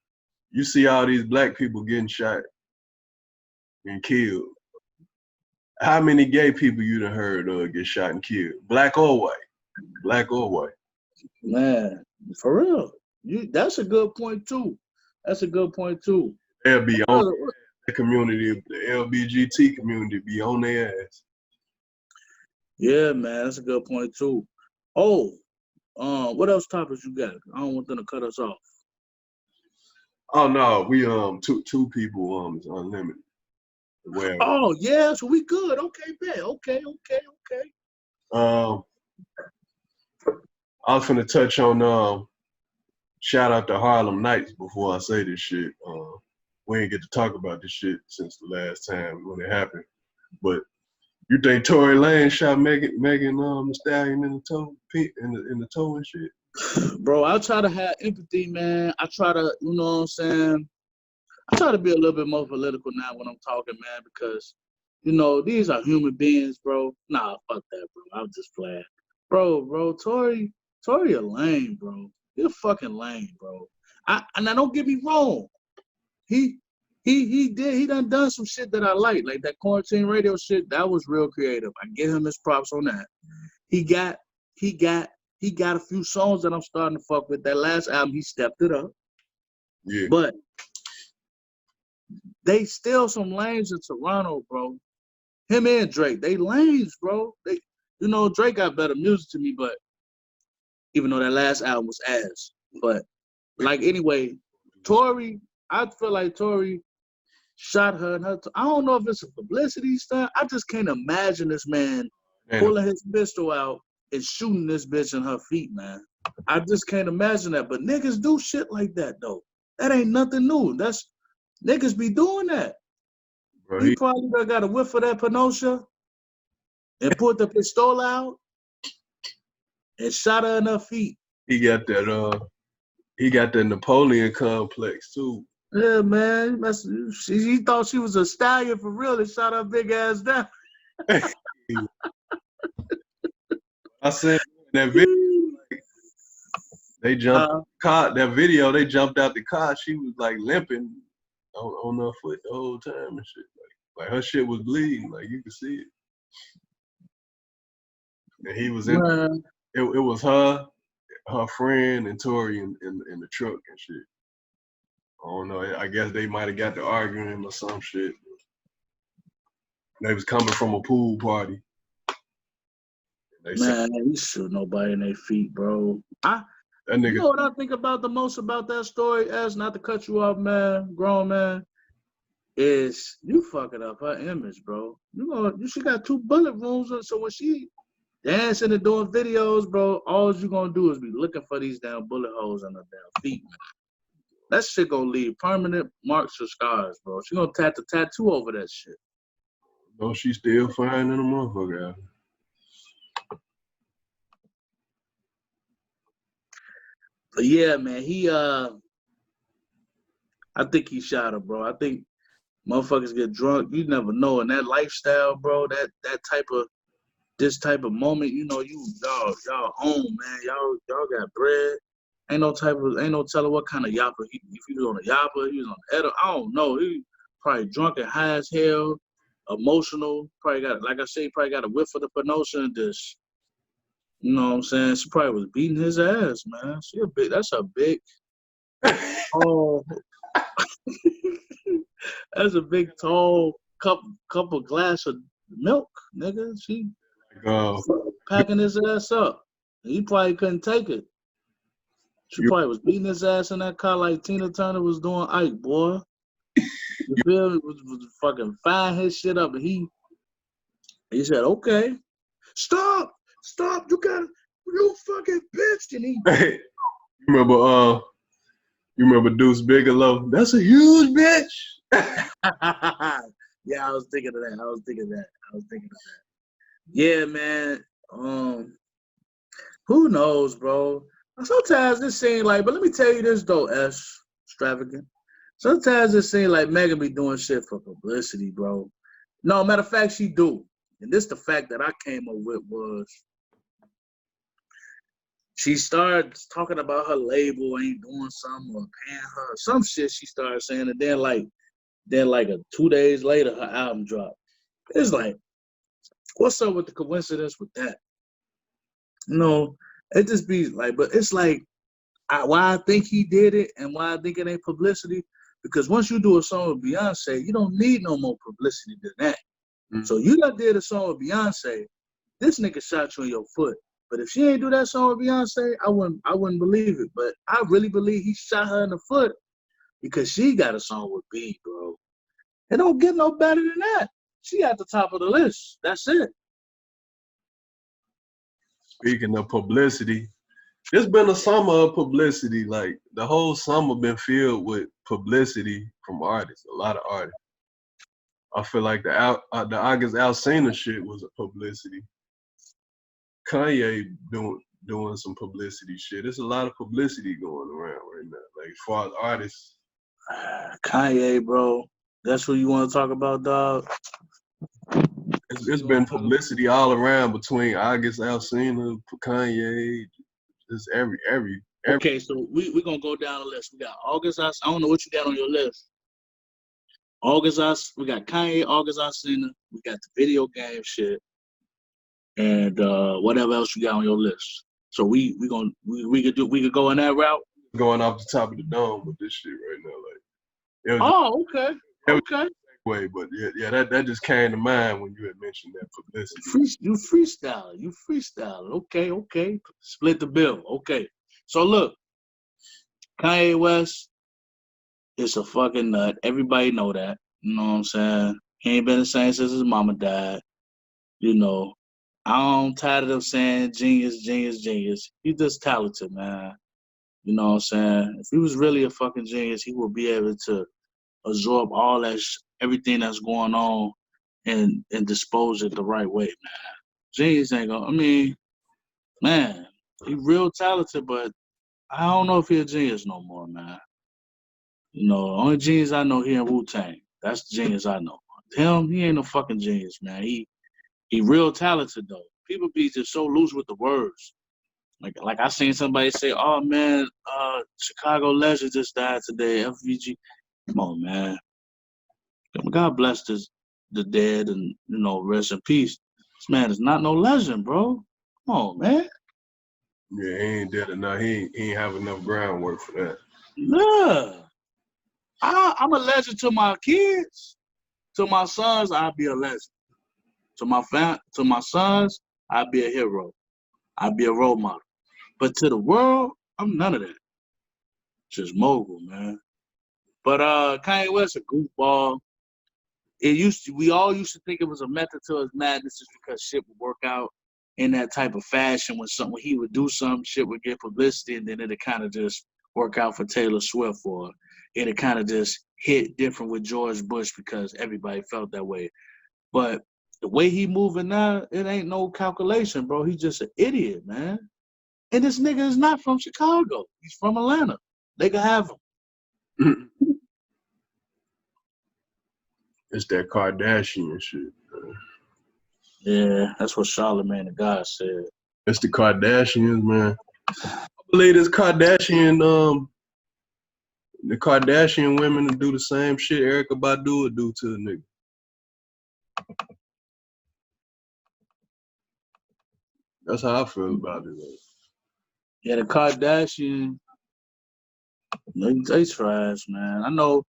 you see all these black people getting shot and killed. How many gay people you done heard get shot and killed? Black or white? Black or white? Man, for real. That's a good point too. They'll be on the community, the LBGT community be on their ass. Yeah, man, that's a good point too. Oh, what else topics you got? I don't want them to cut us off. Oh no, we two people is unlimited. Well, oh yeah, so we good. Okay, bet. Okay. I was finna touch on shout out to Harlem Nights before I say this shit. We ain't get to talk about this shit since the last time when it happened. But you think Tory Lanez shot Megan Thee Stallion in the toe, in the toe and shit? Bro, I try to have empathy, man. I try to, you know what I'm saying? I try to be a little bit more political now when I'm talking, man, because, these are human beings, bro. Nah, fuck that, bro. I'm just playing. Bro, Tory a lame, bro. You're fucking lame, bro. Now don't get me wrong. He done some shit that I like that quarantine radio shit. That was real creative. I give him his props on that. He got a few songs that I'm starting to fuck with. That last album, he stepped it up. Yeah. But they still some lames in Toronto, bro. Him and Drake, they lames, bro. Drake got better music to me, but even though that last album was ass. But anyway, Tory, I feel like Tory shot her in her. I don't know if it's a publicity stunt. I just can't imagine this man pulling his pistol out and shooting this bitch in her feet, man. I just can't imagine that. But niggas do shit like that, though. That ain't nothing new. Niggas be doing that. Bro, he probably got a whiff of that Panocha and put the pistol out and shot her in her feet. He got that Napoleon complex too. Yeah, man. He thought she was a stallion for real and shot her big ass down. I said that video, they jumped car. That video, they jumped out the car. She was like limping on her foot the whole time and shit. Like her shit was bleeding. Like you could see it. And he was in. It was her friend, and Tori in the truck and shit. I don't know. I guess they might have got to arguing or some shit. They was coming from a pool party. Man, you shoot nobody in their feet, bro. You know what I think about the most about that story, as not to cut you off, man, grown man, is you fucking up her image, bro. She got 2 bullet wounds, so when she dancing and doing videos, bro, all you gonna do is be looking for these damn bullet holes in her damn feet, man. That shit gonna leave permanent marks or scars, bro. She gonna tattoo over that shit. No, she still fine in a motherfucker. But yeah, man, I think he shot her, bro. I think motherfuckers get drunk. You never know. And that lifestyle, bro, this type of moment, y'all own, man. Y'all got bread. Ain't no telling what kind of yapper. If he was on a yapper, he was on the editor. I don't know. He probably drunk and high as hell, emotional. Probably got, like I say, probably got a whiff of the Pinocha and this. You know what I'm saying? She probably was beating his ass, man. That's a big, that's a big, tall cup of glass of milk, nigga. She packing his ass up. He probably couldn't take it. She probably was beating his ass in that car like Tina Turner was doing Ike, boy. You feel me? Was fucking firing his shit up, and he said, "Okay, stop, you fucking bitch!" And he. You remember Deuce Bigelow? That's a huge bitch. Yeah, I was thinking of that. Yeah, man. Who knows, bro? Sometimes it seems like, but let me tell you this though, Extravagant. Sometimes it seems like Megan be doing shit for publicity, bro. No, matter of fact, she do. And this the fact that I came up with was she started talking about her label ain't doing something or paying her some shit. She started saying, and then like 2 days later, her album dropped. It's like, what's up with the coincidence with that? It just be like, but it's like, why I think he did it and why I think it ain't publicity, because once you do a song with Beyonce, you don't need no more publicity than that. Mm-hmm. So you done did a song with Beyonce, this nigga shot you in your foot. But if she ain't do that song with Beyonce, I wouldn't believe it. But I really believe he shot her in the foot because she got a song with B, bro. It don't get no better than that. She at the top of the list. That's it. Speaking of publicity, it's been a summer of publicity. Like the whole summer been filled with publicity from artists, a lot of artists. I feel like the August Alsina shit was a publicity. Kanye doing some publicity shit. There's a lot of publicity going around right now. Like as far as artists. Kanye, bro. That's what you want to talk about, dog? It's been publicity all around between August Alsina, Kanye, just every. Okay, so we're gonna go down the list. We got August Alsina. I don't know what you got on your list. We got Kanye, August Alsina. We got the video game shit, and whatever else you got on your list. So we could go in that route. Going off the top of the dome with this shit right now, like. Okay. Okay. Way, but yeah, that just came to mind when you had mentioned that publicity. You freestyle. Okay. Split the bill. Okay. So look, Kanye West is a fucking nut. Everybody know that. You know what I'm saying? He ain't been the same since his mama died. I'm tired of them saying genius. He's just talented, man. You know what I'm saying? If he was really a fucking genius, he would be able to absorb all that everything that's going on and dispose it the right way, man. Genius ain't gonna, man, he real talented, but I don't know if he a genius no more, man. The only genius I know here in Wu-Tang. That's the genius I know. Him, he ain't no fucking genius, man. He real talented though. People be just so loose with the words. Like I seen somebody say, "Oh man, Chicago legend just died today." FBG. Come on, man. God bless the dead and rest in peace. This man is not no legend, bro. Come on, man. Yeah, he ain't dead enough. He ain't have enough groundwork for that. Yeah. I'm a legend to my kids. To my sons, I'll be a legend. To my sons, I'll be a hero. I'll be a role model. But to the world, I'm none of that. Just mogul, man. But Kanye West a goofball. We all used to think it was a method to his madness just because shit would work out in that type of fashion when he would do some shit would get publicity and then it'd kind of just work out for Taylor Swift, or it'd kind of just hit different with George Bush because everybody felt that way. But the way he moving now, it ain't no calculation, bro. He's just an idiot, man. And this nigga is not from Chicago. He's from Atlanta. They can have him. It's that Kardashian shit, man. Yeah, that's what Charlamagne the God said. It's the Kardashians, man. I believe this the Kardashian women to do the same shit Erykah Badu would do to a nigga. That's how I feel about it. Like. Yeah, the Kardashian, they trash, man. I know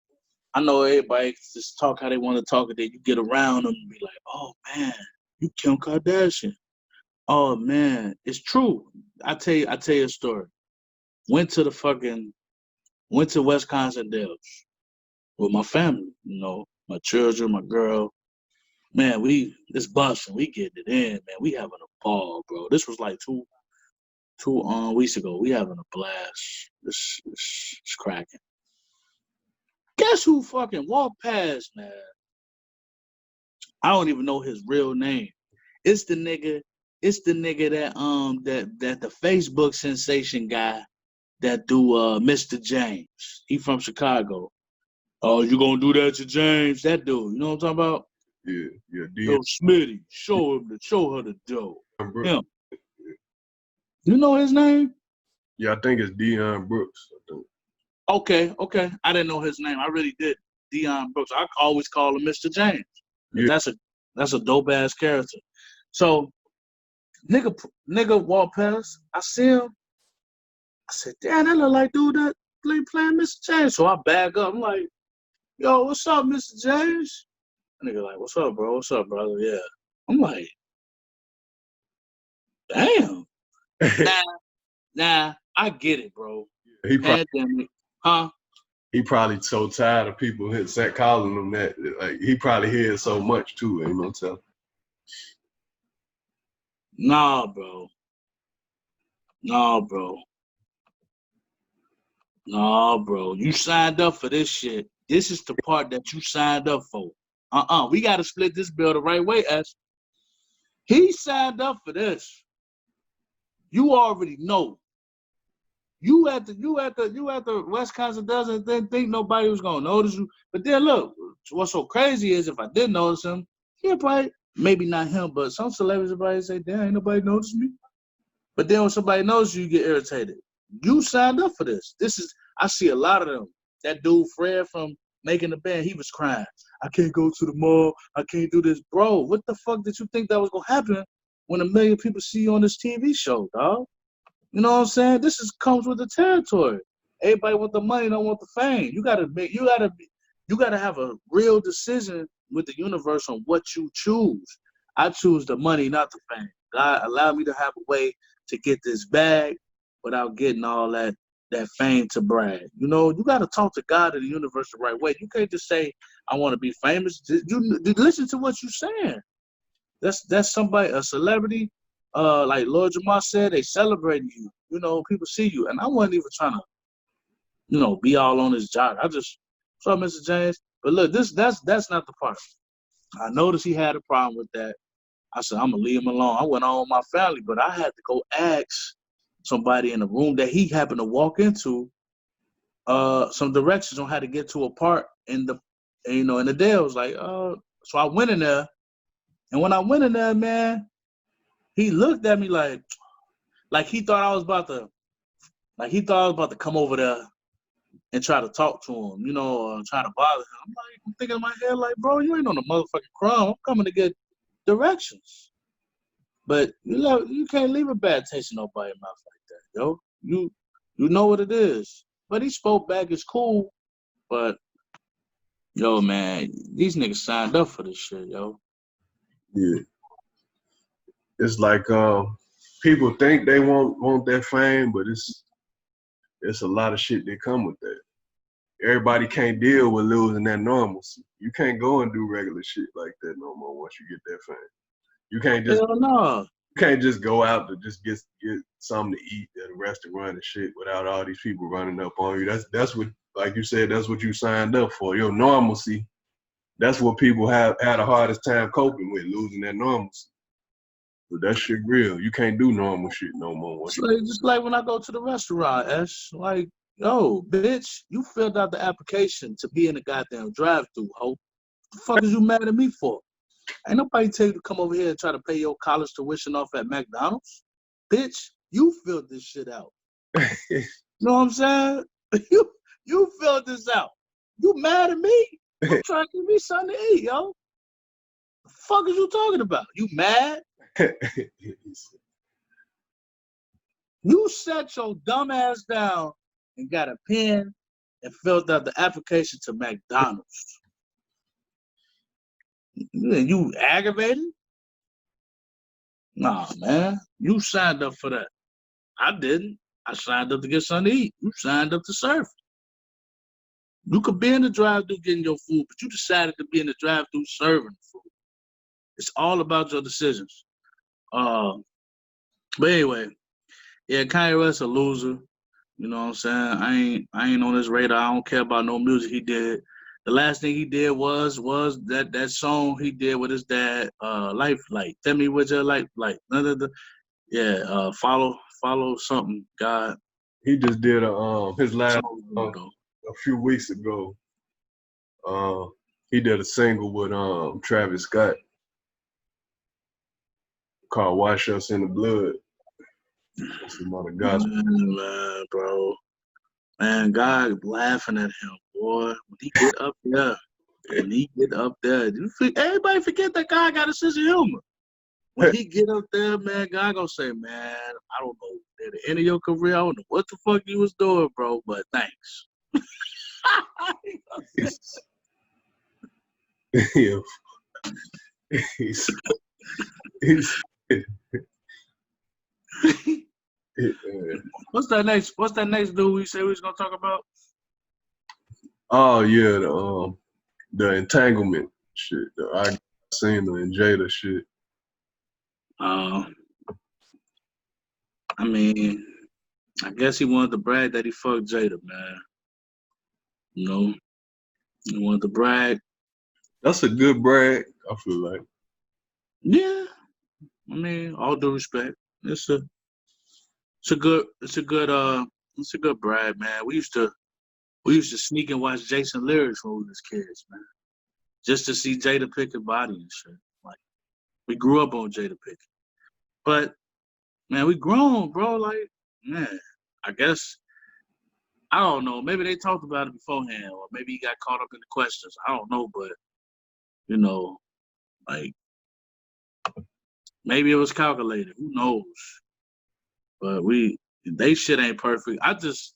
everybody just talk how they want to talk, and then you get around them and be like, "Oh man, you Kim Kardashian." Oh man, it's true. I tell you a story. Went to Wisconsin Dells with my family. My children, my girl. Man, this busting, we getting it in, man. We having a ball, bro. This was like two weeks ago. We having a blast. This is cracking. Guess who fucking walked past, man? I don't even know his real name. It's the nigga that the Facebook sensation guy that do Mr. James. He from Chicago. Oh, you gonna do that to James? That dude, you know what I'm talking about? Yeah. Yo, Smitty, show her the dough. Him. You know his name? Yeah, I think it's Deion Brooks. I think. Okay. I didn't know his name. I really did. Deion Brooks. I always call him Mr. James. Yeah. That's a dope ass character. So, nigga walk past. I see him. I said, damn, that look like dude that playing Mr. James. So I back up. I'm like, yo, what's up, Mr. James? Nigga like, what's up, bro? What's up, brother? Yeah. I'm like, damn. Nah, I get it, bro. Pandemic, huh? He probably so tired of people calling him that. Like he probably hears so much too. Ain't no telling. Nah, bro. You signed up for this shit. This is the part that you signed up for. We gotta split this bill the right way, S. He signed up for this. You already know. You at the Wisconsin doesn't think nobody was gonna notice you. But then look, what's so crazy is if I did notice him, he'd probably, maybe not him, but some celebrities would probably say, damn, ain't nobody noticed me. But then when somebody knows you get irritated. You signed up for this. I see a lot of them. That dude Fred from Making the Band, he was crying. I can't go to the mall. I can't do this. Bro, what the fuck did you think that was gonna happen when 1 million people see you on this TV show, dog? You know what I'm saying? This comes with the territory. Everybody want the money, don't want the fame. You gotta have a real decision with the universe on what you choose. I choose the money, not the fame. God allow me to have a way to get this bag without getting all that fame to brag. You gotta talk to God and the universe the right way. You can't just say, I want to be famous. You listen to what you're saying. That's somebody, a celebrity. Like Lord Jamar said, they celebrating you. People see you. And I wasn't even trying to, be all on his job. I just saw Mr. James. But look, that's not the part. I noticed he had a problem with that. I said, I'm gonna leave him alone. I went on with my family, but I had to go ask somebody in the room that he happened to walk into some directions on how to get to a part in the Dells. Like, so I went in there, and when I went in there, man, he looked at me like he thought I was about to, come over there and try to talk to him, you know, or try to bother him. I'm thinking in my head, like, bro, you ain't on the motherfucking crumb. I'm coming to get directions. But you can't leave a bad taste in nobody's mouth like that, yo. You know what it is. But he spoke back, it's cool. But yo, man, these niggas signed up for this shit, yo. Yeah. It's like people think they want that fame, but it's a lot of shit that come with that. Everybody can't deal with losing that normalcy. You can't go and do regular shit like that no more once you get that fame. You can't just go out to just get something to eat at a restaurant and shit without all these people running up on you. That's what, like you said, that's what you signed up for. Your normalcy. That's what people had the hardest time coping with, losing their normalcy. But that shit real. You can't do normal shit no more. Just like when I go to the restaurant, like, yo, bitch, you filled out the application to be in the goddamn drive-thru, ho. What the fuck is you mad at me for? Ain't nobody tell you to come over here and try to pay your college tuition off at McDonald's. Bitch, you filled this shit out. You know what I'm saying? You filled this out. You mad at me? I'm trying to give me something to eat, yo. The fuck is you talking about? You mad? You sat your dumb ass down and got a pen and filled out the application to McDonald's. You aggravated? Nah, man. You signed up for that. I didn't. I signed up to get something to eat. You signed up to serve. You could be in the drive-thru getting your food, but you decided to be in the drive-thru serving food. It's all about your decisions. But anyway, yeah, Kanye West a loser. You know what I'm saying? I ain't on his radar. I don't care about no music he did. The last thing he did was that song he did with his dad, Life Like. Tell me what your life like. Yeah, follow something, God. He just did his last song a few weeks ago. He did a single with Travis Scott called "Wash Us in the Blood." That's another gospel. Man, bro. Man, God laughing at him, boy. When he get up there, everybody forget that God got a sense of humor. When he get up there, man, God gonna say, man, I don't know, at the end of your career, I don't know what the fuck you was doing, bro, but thanks. Yeah. What's that next dude we say we was gonna talk about? Oh yeah, the entanglement shit. I seen the and Jada shit. I mean, I guess he wanted to brag that he fucked Jada, man. You know, he wanted to brag. That's a good brag, I feel like. Yeah, I mean, all due respect, it's a good brag, man. We used to sneak and watch Jason lyrics when we was kids, man, just to see Jada Pinkett body and shit. Like, we grew up on Jada Pinkett, but man, we grown, bro. Like, man, I guess I don't know. Maybe they talked about it beforehand, or maybe he got caught up in the questions. I don't know, but you know, like, maybe it was calculated. Who knows? But they shit ain't perfect.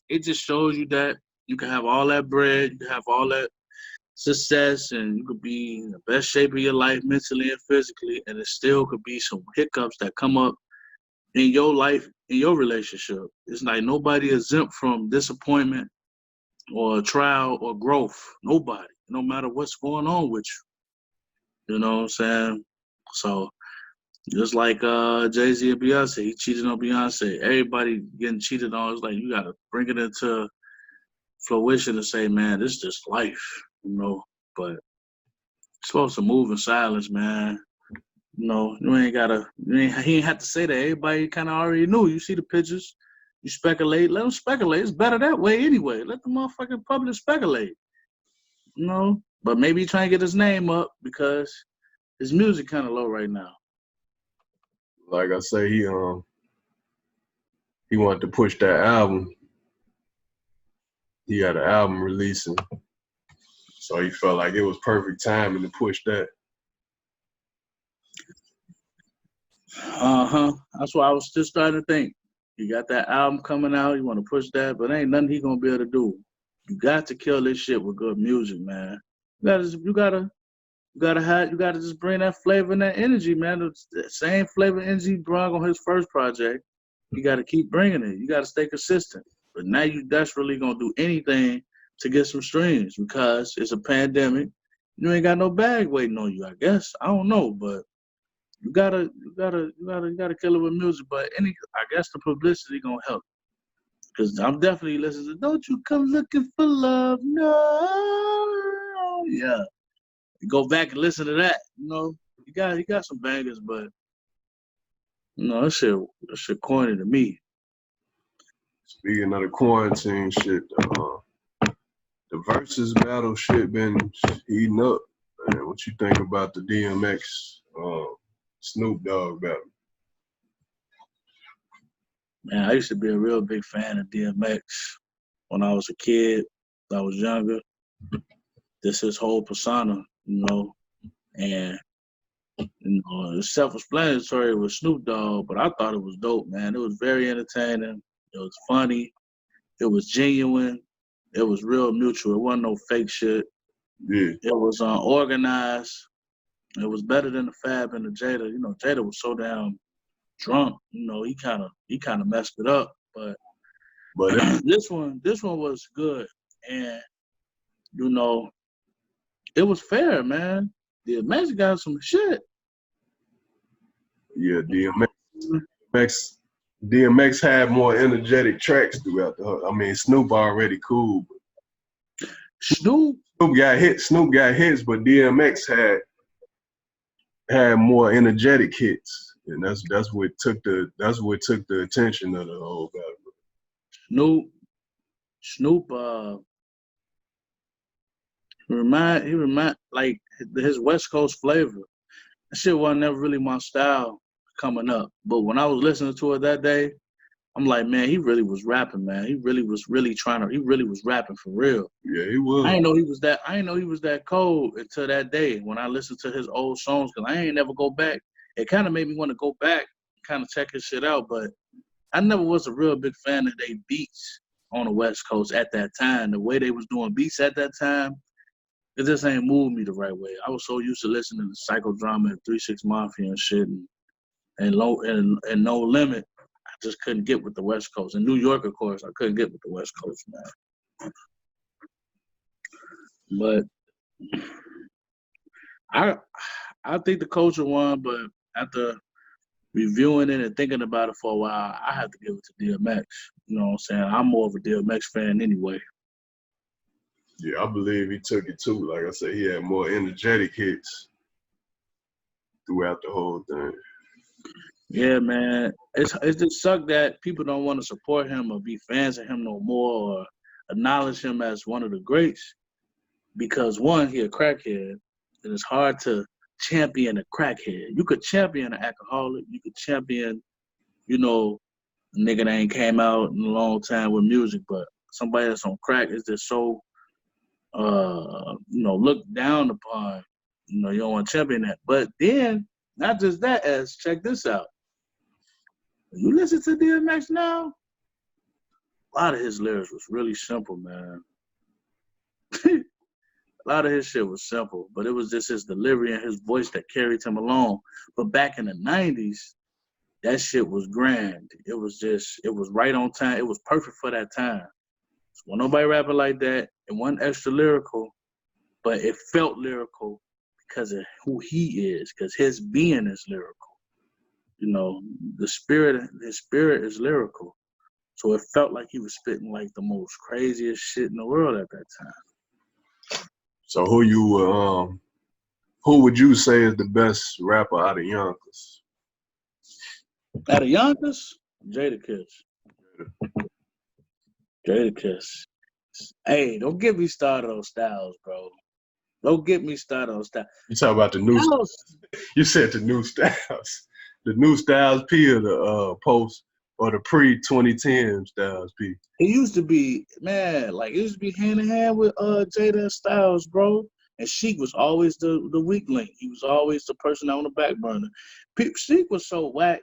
It just shows you that you can have all that bread, you can have all that success, and you could be in the best shape of your life mentally and physically, and it still could be some hiccups that come up in your life, in your relationship. It's like nobody is exempt from disappointment or trial or growth. Nobody, no matter what's going on with you. You know what I'm saying? So just like Jay-Z and Beyonce, he cheated on Beyonce. Everybody getting cheated on. It's like you gotta bring it into fruition and say, man, this is just life, you know. But you're supposed to move in silence, man. You know, he ain't have to say that. Everybody kind of already knew. You see the pictures, you speculate. Let them speculate. It's better that way anyway. Let the motherfucking public speculate. You know, but maybe he's trying to get his name up because his music kind of low right now. Like I say, he wanted to push that album. He had an album releasing, so he felt like it was perfect timing to push that. That's why I was just starting to think. You got that album coming out, you want to push that, but ain't nothing he gonna be able to do. You got to kill this shit with good music, man. You gotta just bring that flavor and that energy, man. The same flavor and energy he brought on his first project. You gotta keep bringing it. You gotta stay consistent. But now you desperately gonna do anything to get some streams because it's a pandemic. You ain't got no bag waiting on you, I guess. I don't know, but you gotta kill it with music. But I guess the publicity gonna help. Cause I'm definitely listening to "Don't You Come Looking for Love," no, yeah. Go back and listen to that. You know, he got some bangers, but that shit corny to me. Speaking of the quarantine shit, the versus battle shit been heating up. Man, what you think about the D.M.X. Snoop Dogg battle? Man, I used to be a real big fan of D.M.X. when I was a kid. When I was younger. This his whole persona, and it's self-explanatory with Snoop Dogg, but I thought it was dope, man. It was very entertaining. It was funny. It was genuine. It was real mutual. It wasn't no fake shit. Yeah. It was organized. It was better than the Fab and the Jada. Jada was so damn drunk. He kind of messed it up. But this one was good, and it was fair, man. D.M.X. got some shit. Yeah, DMX had more energetic tracks throughout I mean, Snoop already cool. But Snoop got hits, but DMX had more energetic hits, and that's what took the attention of the whole battle. Snoop, he remind like his West Coast flavor. That shit wasn't never really my style coming up, but when I was listening to it that day, I'm like, man, he really was rapping, man. He really was rapping for real. Yeah, he was. I didn't know he was that cold until that day when I listened to his old songs, because I ain't never go back. It kind of made me want to go back, kind of check his shit out, but I never was a real big fan of their beats on the West Coast at that time. The way they was doing beats at that time, it just ain't moved me the right way. I was so used to listening to Psychodrama and 3 6 Mafia and shit and No Limit. I just couldn't get with the West Coast. In New York, of course, I couldn't get with the West Coast, man. But I think the culture won, but after reviewing it and thinking about it for a while, I have to give it to D.M.X. You know what I'm saying? I'm more of a D.M.X. fan anyway. Yeah, I believe he took it too. Like I said, he had more energetic hits throughout the whole thing. Yeah, man. It's just sucked that people don't want to support him or be fans of him no more or acknowledge him as one of the greats. Because one, he a crackhead, and it's hard to champion a crackhead. You could champion an alcoholic. You could champion, a nigga that ain't came out in a long time with music, but somebody that's on crack is just so, looked down upon. You don't want to champion that. But then, not just that, check this out. You listen to D.M.X. now, a lot of his lyrics was really simple, man. A lot of his shit was simple, but it was just his delivery and his voice that carried him along. But back in the 90s, that shit was grand. It was right on time. It was perfect for that time. So when nobody rapping like that, it wasn't extra lyrical, but it felt lyrical because of who he is, because his being is lyrical. His spirit is lyrical. So it felt like he was spitting like the most craziest shit in the world at that time. So who would you say is the best rapper out of Yonkers? Out of Yonkers? Jadakiss. Jadakiss. Hey, don't get me started on Styles, bro. Don't get me started on Styles. You talk about the new Styles. You said the new Styles. the new Styles P or the post or the pre-2010 Styles P. It used to be, man, like it used to be hand in hand with Jada and Styles, bro. And Sheik was always the weak link. He was always the person on the back burner. Sheik was so whack.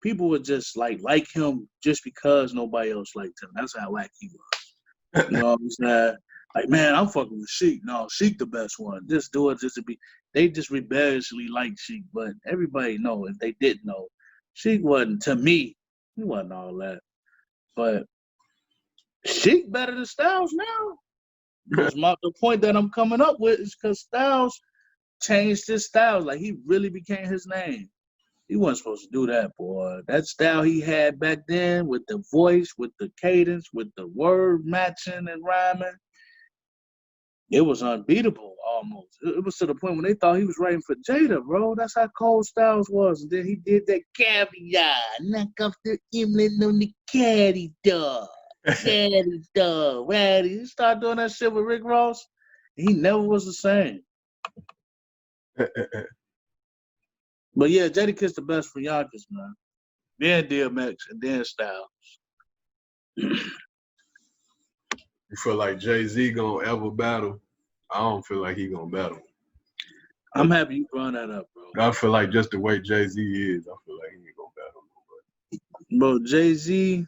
People would just like him just because nobody else liked him. That's how whack he was. You know what I'm saying? Like, man, I'm fucking with Sheik. No, Sheik the best one. Just do it just to be. They just rebelliously liked Sheik, but everybody know if they didn't know, Sheik wasn't, to me, he wasn't all that. But Sheik better than Styles now. Because the point that I'm coming up with is because Styles changed his styles. Like, he really became his name. He wasn't supposed to do that, boy. That style he had back then with the voice, with the cadence, with the word matching and rhyming, it was unbeatable almost. It was to the point when they thought he was writing for Jada, bro. That's how cold Styles was. And then he did that caviar, knock off the emblem on the caddy dog. Caddy dog, Ratty. He started doing that shit with Rick Ross. He never was the same. But yeah, Jadakiss the best for Yonkers, man. Then D.M.X and then Styles. You feel like Jay-Z gonna ever battle? I don't feel like he gonna battle. I'm happy you brought that up, bro. I feel like just the way Jay-Z is, I feel like he ain't gonna battle nobody. Bro, Jay-Z,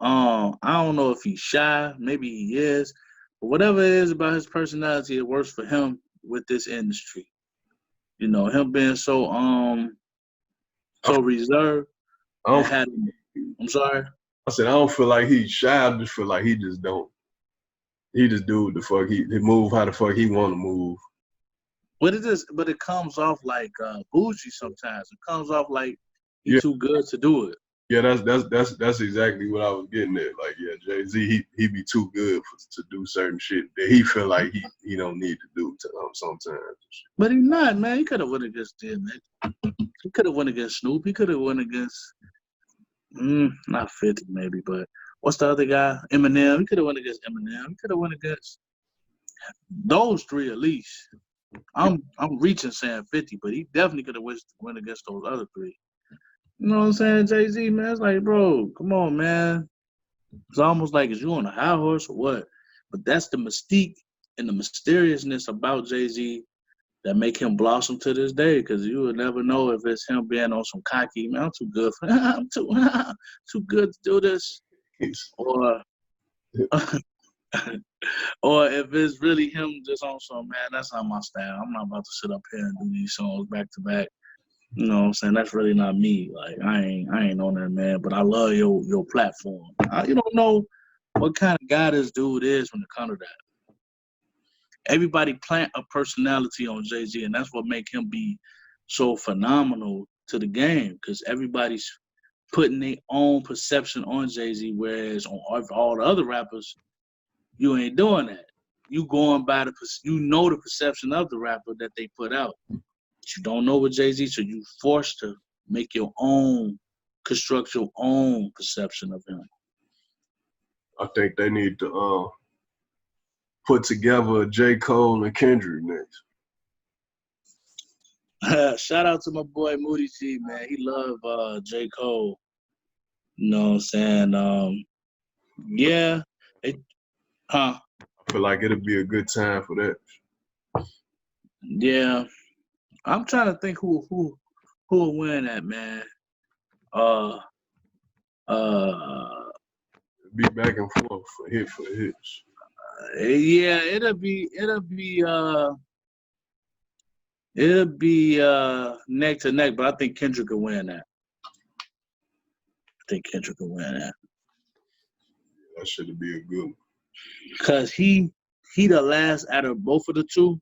I don't know if he's shy. Maybe he is. But whatever it is about his personality, it works for him with this industry. You know, him being so reserved. I'm sorry? I said I don't feel like he's shy. I just feel like he just don't. He just do what the fuck he move how the fuck he want to move. But it comes off like bougie sometimes. It comes off like he's too good to do it. Yeah, that's exactly what I was getting at. Like, yeah, Jay-Z, he be too good to do certain shit that he feel like he don't need to do sometimes. But he's not, man. He could have went against D.M.X. He could have went against Snoop. He could have went against not 50 maybe, but what's the other guy? Eminem. He could have went against Eminem. He could have went against those three at least. I'm reaching saying 50, but he definitely could have went against those other three. You know what I'm saying, Jay-Z, man? It's like, bro, come on, man. It's almost like, is you on a high horse or what? But that's the mystique and the mysteriousness about Jay-Z that make him blossom to this day, because you would never know if it's him being on some cocky, man, I'm too good for I'm too good to do this. Or or if it's really him just on some, man, that's not my style. I'm not about to sit up here and do these songs back to back. You know what I'm saying? That's really not me. Like, I ain't on that, man. But I love your platform. You don't know what kind of guy this dude is when it comes to that. Everybody plant a personality on Jay-Z, and that's what make him be so phenomenal to the game, because everybody's putting their own perception on Jay-Z, whereas on all the other rappers, you ain't doing that. You going by the perception of the rapper that they put out. You don't know what Jay-Z, so you forced to make your own, construct your own perception of him. I think they need to put together J. Cole and Kendrick next. Shout out to my boy Moody G, man. He love J. Cole. You know what I'm saying? Yeah. I feel like it'll be a good time for that. Yeah. I'm trying to think who will win that, man. Be back and forth for hits. Yeah, it'll be neck to neck, but I think Kendrick will win that. That should be a good one. Cause he the last out of both of the two.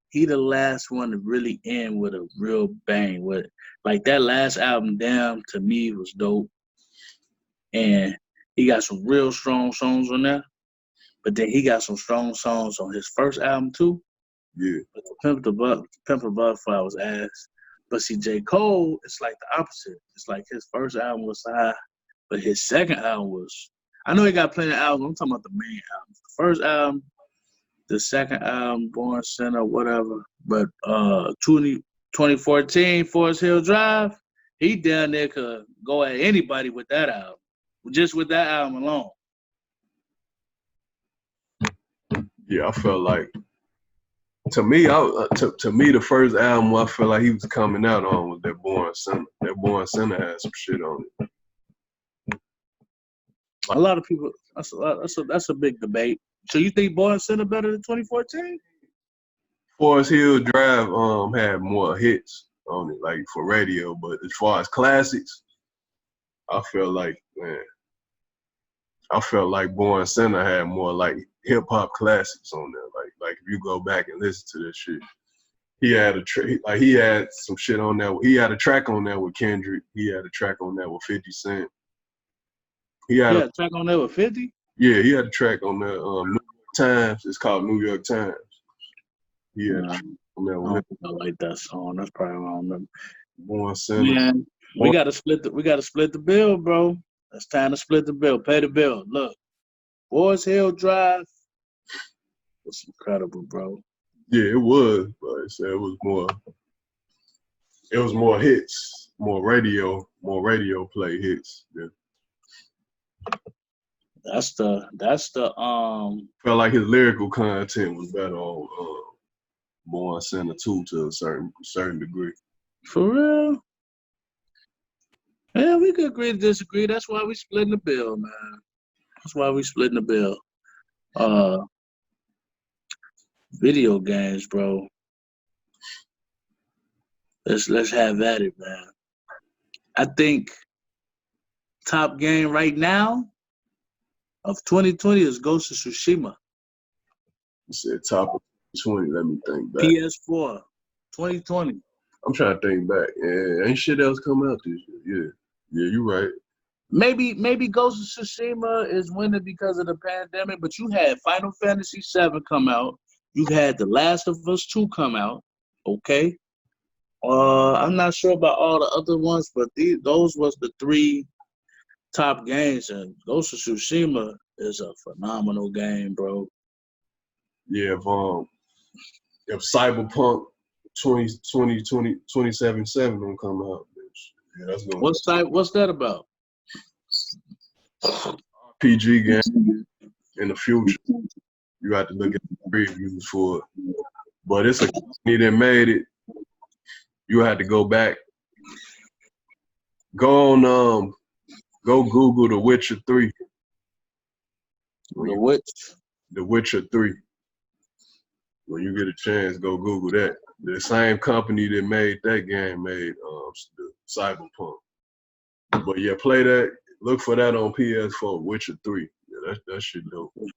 He the last one to really end with a real bang. With like that last album, Damn, to me was dope, and he got some real strong songs on there. But then he got some strong songs on his first album too. Yeah. But the Pimp a Butterfly was ass. But see, J. Cole, it's like the opposite. It's like his first album was high, but his second album was. I know he got plenty of albums. I'm talking about the main album. The first album. The second album, Born Center, whatever. But 2014, Forest Hill Drive, he down there could go at anybody with that album, just with that album alone. Yeah, I felt like to me, the first album I felt like he was coming out on was that Born Sinner. That Born Sinner had some shit on it. A lot of people. That's a big debate. So you think Born Sinner better than 2014? Forest Hill Drive had more hits on it, like for radio. But as far as classics, I felt like Born Sinner had more like hip hop classics on there. Like if you go back and listen to this shit, he had he had some shit on there. He had a track on there with Kendrick. He had a track on there with 50 Cent. He had a track on there with 50? Yeah, he had a track on there. New York Times. It's called New York Times. He had a track on there with I like that song. That's probably what I remember. Born Sinner. Man, we gotta split the bill, bro. It's time to split the bill. Pay the bill. Look, Forest Hill Drive was incredible, bro. Yeah, it was, but it was more hits, more radio play hits. Yeah. That's the felt like his lyrical content was better on Born Sinner too, to a certain degree. For real? Yeah, we could agree to disagree. That's why we splitting the bill, man. That's why we splitting the bill. Video games, bro. Let's have at it, man. I think top game right now of 2020 is Ghost of Tsushima. You said top of 20. Let me think back. PS4, 2020. I'm trying to think back. Yeah, ain't shit else come out this year. Yeah, you're right. Maybe Ghost of Tsushima is winning because of the pandemic, but you had Final Fantasy VII come out. You had The Last of Us 2 come out. Okay. I'm not sure about all the other ones, but those was the 3 top games, and Ghost of Tsushima is a phenomenal game, bro. Yeah, if Cyberpunk 2077 don't come out, yeah, that's gonna. What's that about? RPG game in the future. You have to look at the previews for it, but it's a company that made it. You had to go back. Go Google The Witcher 3. The Witcher 3. When you get a chance, go Google that. The same company that made that game made the Cyberpunk. But yeah, play that. Look for that on PS4, Witcher 3. Yeah, that shit dope. I'm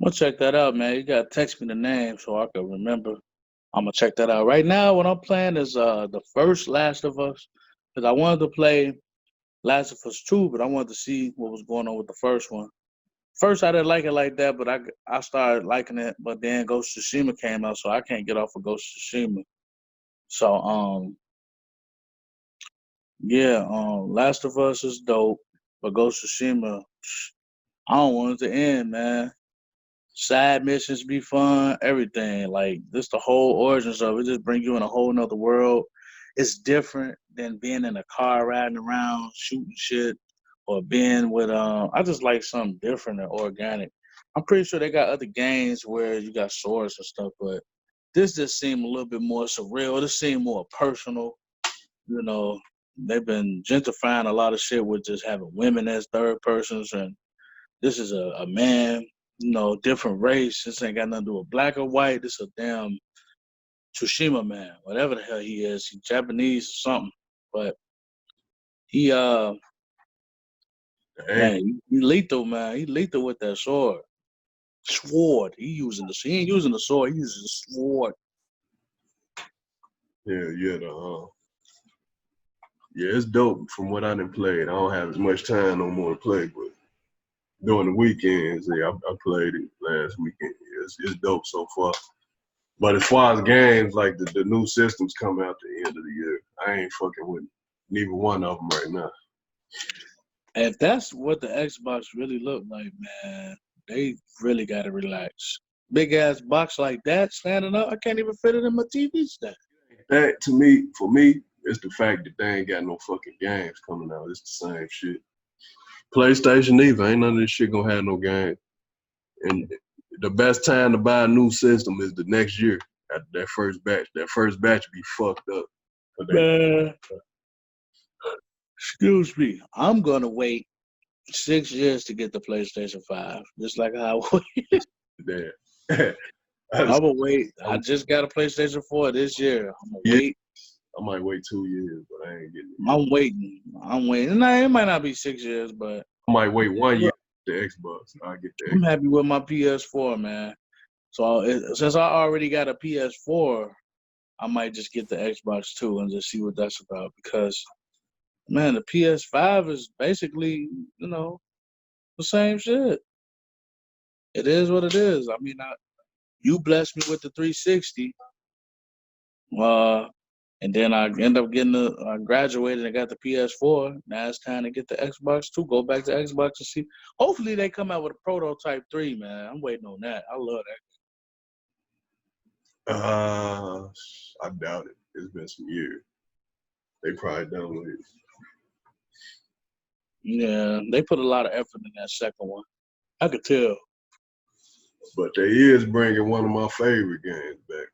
gonna check that out, man. You gotta text me the name so I can remember. I'm gonna check that out. Right now, what I'm playing is the first Last of Us, because I wanted to play Last of Us 2, but I wanted to see what was going on with the first one. First, I didn't like it like that, but I started liking it. But then Ghost of Tsushima came out, so I can't get off of Ghost of Tsushima. So, Last of Us is dope, but Ghost of Tsushima, I don't want it to end, man. Side missions be fun, everything. Like, this the whole origins of it. Just bring you in a whole nother world. It's different than being in a car riding around, shooting shit, or being with, I just like something different and organic. I'm pretty sure they got other games where you got swords and stuff, but this just seemed a little bit more surreal. This seemed more personal. You know, they've been gentrifying a lot of shit with just having women as third persons, and this is a man, different race. This ain't got nothing to do with black or white. This is a damn Tsushima man, whatever the hell he is. He's Japanese or something. But he man, he lethal, man. He lethal with that sword. He ain't using the sword, he uses the sword. Yeah, it's dope from what I done played. I don't have as much time no more to play, but during the weekends, I played it last weekend. Yeah, it's dope so far. But as far as games, like the new systems come out at the end of the year, I ain't fucking with neither one of them right now. If that's what the Xbox really look like, man, they really got to relax. Big ass box like that standing up, I can't even fit it in my TV stand. That for me, It's the fact that they ain't got no fucking games coming out. It's the same shit. PlayStation either. Ain't none of this shit gonna have no game. And the best time to buy a new system is the next year after that first batch. That first batch be fucked up. Excuse me. I'm gonna wait 6 years to get the PlayStation 5. Just like how I waited. Damn. I'm gonna wait. I just got a PlayStation 4 this year. I'm gonna wait. I might wait 2 years, but I ain't getting it. I'm waiting. Nah, it might not be 6 years, but I might wait 1 year for the Xbox. I'll get the Xbox. I'm happy with my PS4, man. So since I already got a PS4, I might just get the Xbox too and just see what that's about. Because, man, the PS5 is basically, the same shit. It is what it is. I mean, you blessed me with the 360. And then I end up I graduated and got the PS4. Now it's time to get the Xbox too. Go back to Xbox and see. Hopefully they come out with a prototype 3, man. I'm waiting on that. I love that. I doubt it. It's been some years. They probably done with it. Yeah, they put a lot of effort in that second one. I could tell. But they is bringing one of my favorite games back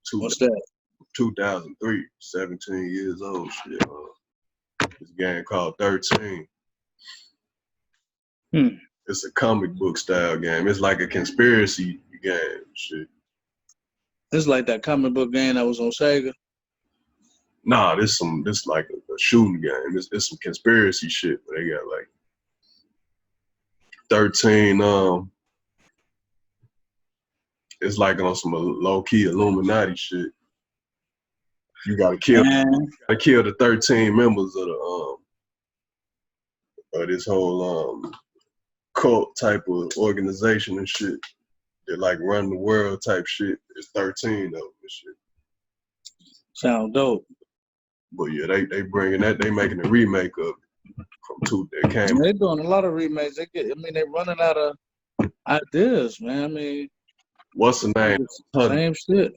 from What's that? 2003, 17 years old. Shit. This game called 13. It's a comic book style game. It's like a conspiracy game. Shit. It's like that comic book game that was on Sega. Nah, this like a shooting game. It's some conspiracy shit. But they got like 13. It's like on some low key Illuminati shit. You gotta kill the 13 members of this whole cult type of organization and shit. They like run the world type shit. It's 13 of them and shit. Sound dope. But yeah, they bringing that. They making a remake of it from two that came. They're doing a lot of remakes. They're running out of ideas, man. I mean, what's the name? Same shit.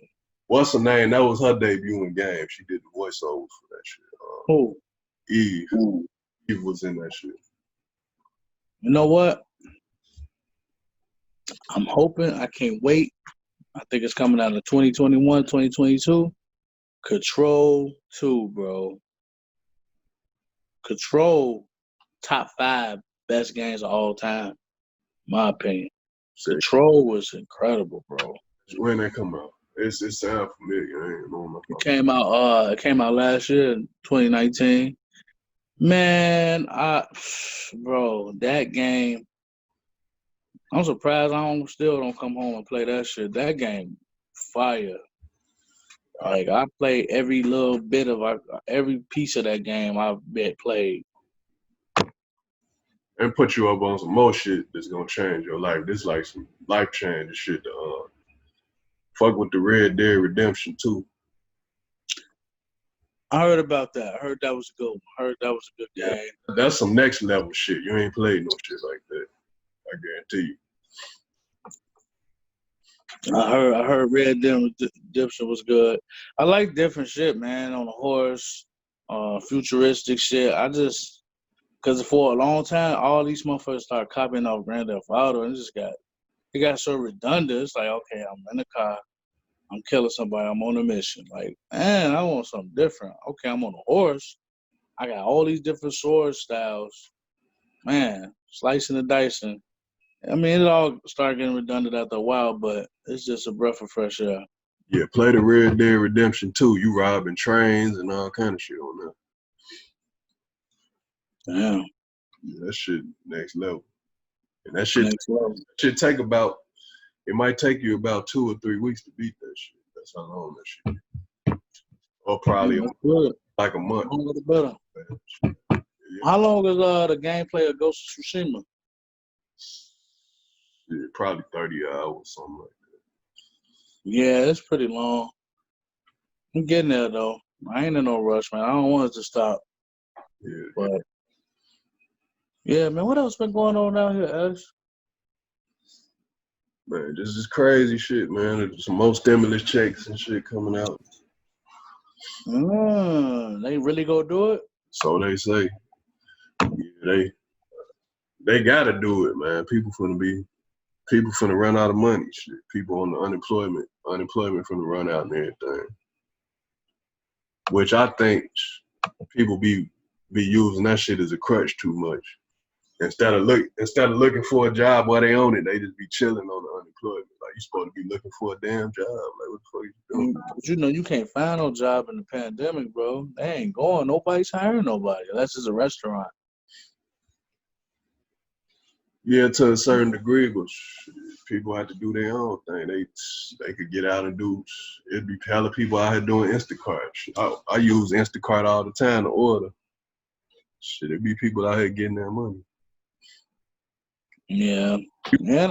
What's her name? That was her debuting game. She did the voiceovers for that shit. Who? Eve. Eve was in that shit. You know what? I'm hoping. I can't wait. I think it's coming out in 2021, 2022. Control 2, bro. Control, top 5 best games of all time, my opinion. Control was incredible, bro. When they come out? It sounds familiar. I ain't know It came out last year, 2019. Man, bro, that game. I'm surprised I still don't come home and play that shit. That game, fire. Like I played every little bit of every piece of that game I've played. And put you up on some more shit that's gonna change your life. This like some life changing shit. Fuck with the Red Dead Redemption 2. I heard about that. I heard that was a good one. I heard that was a good game. That's some next level shit. You ain't played no shit like that. I guarantee you. I heard Red Dead Redemption was good. I like different shit, man, on a horse, futuristic shit. Because for a long time, all these motherfuckers started copying off Grand Theft Auto, and it got so redundant. It's like, okay, I'm in the car, I'm killing somebody, I'm on a mission. Like, man, I want something different. Okay, I'm on a horse. I got all these different sword styles. Man, slicing and dicing. I mean, it all started getting redundant after a while, but it's just a breath of fresh air. Yeah, play the Red Dead Redemption 2. You robbing trains and all kind of shit on there. Damn. Yeah, that shit next level. And that shit take it might take you about 2 or 3 weeks to beat that shit. That's how long that shit. Or probably like a month. The longer the better. Yeah. How long is the gameplay of Ghost of Tsushima? Yeah, probably 30 hours, something like that. Yeah, it's pretty long. I'm getting there though. I ain't in no rush, man. I don't want it to stop. Yeah. But yeah, man, what else been going on down here, Ash? Man, this is crazy shit, man. There's some more stimulus checks and shit coming out. They really go do it? So they say. Yeah, they gotta do it, man. People finna run out of money. Shit. People on the unemployment finna run out and everything. Which I think people be using that shit as a crutch too much. Instead of looking for a job while they own it, they just be chilling on the unemployment. Like, you supposed to be looking for a damn job. Like, what the fuck you doing? But you know you can't find no job in the pandemic, bro. They ain't going. Nobody's hiring nobody. Unless it's a restaurant. Yeah, to a certain degree, but people have to do their own thing. They could get out and do. It'd be hella people out here doing Instacart. I use Instacart all the time to order. Shit, it'd be people out here getting their money. Yeah,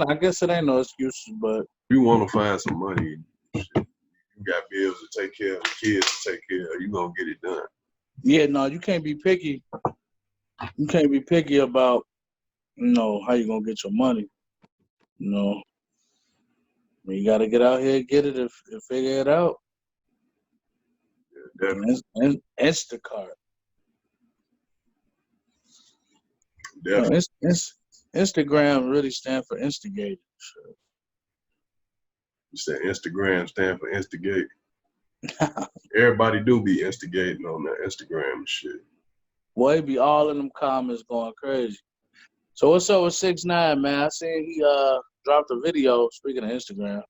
I guess it ain't no excuses, but you want to find some money, shit, you got bills to take care of, the kids to take care of. You gonna get it done. Yeah, no, you can't be picky. You can't be picky about, how you gonna get your money. You gotta get out here and get it and figure it out. Yeah, definitely. Instacart. Definitely. Instagram really stand for instigating. Sure. You said Instagram stand for instigate. Everybody do be instigating on that Instagram and shit. Boy, it be all in them comments going crazy. So what's up with 6ix9ine, man? I seen he dropped a video, speaking of Instagram,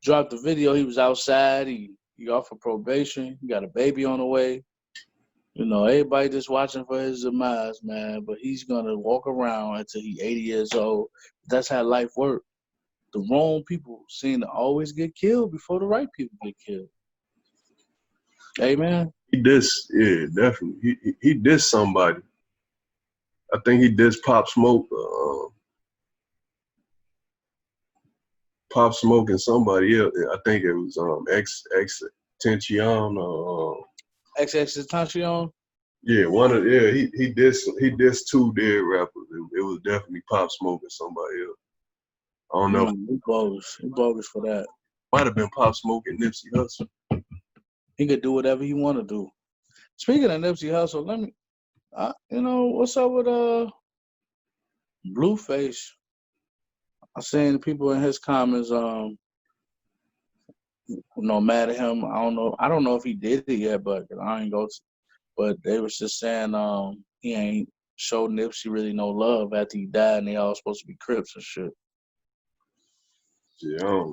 dropped a video, he was outside, he off for probation, he got a baby on the way. Everybody just watching for his demise, man, but he's gonna walk around until he's 80 years old. That's how life works. The wrong people seem to always get killed before the right people get killed. Hey, man. He definitely. He dissed somebody. I think he dissed Pop Smoke. Pop Smoke and somebody else. I think it was Extension. XXXTentacion? Yeah, he dissed two dead rappers. It was definitely Pop Smoke and somebody else. I don't know. He bogus. He bogus for that. Might have been Pop Smoke and Nipsey Hussle. He could do whatever he want to do. Speaking of Nipsey Hussle, what's up with Blueface? I seen people in his comments, mad at him. I don't know if he did it yet, but I ain't go. But they was just saying he ain't showed Nipsey really no love after he died, and they all supposed to be Crips and shit. Yeah,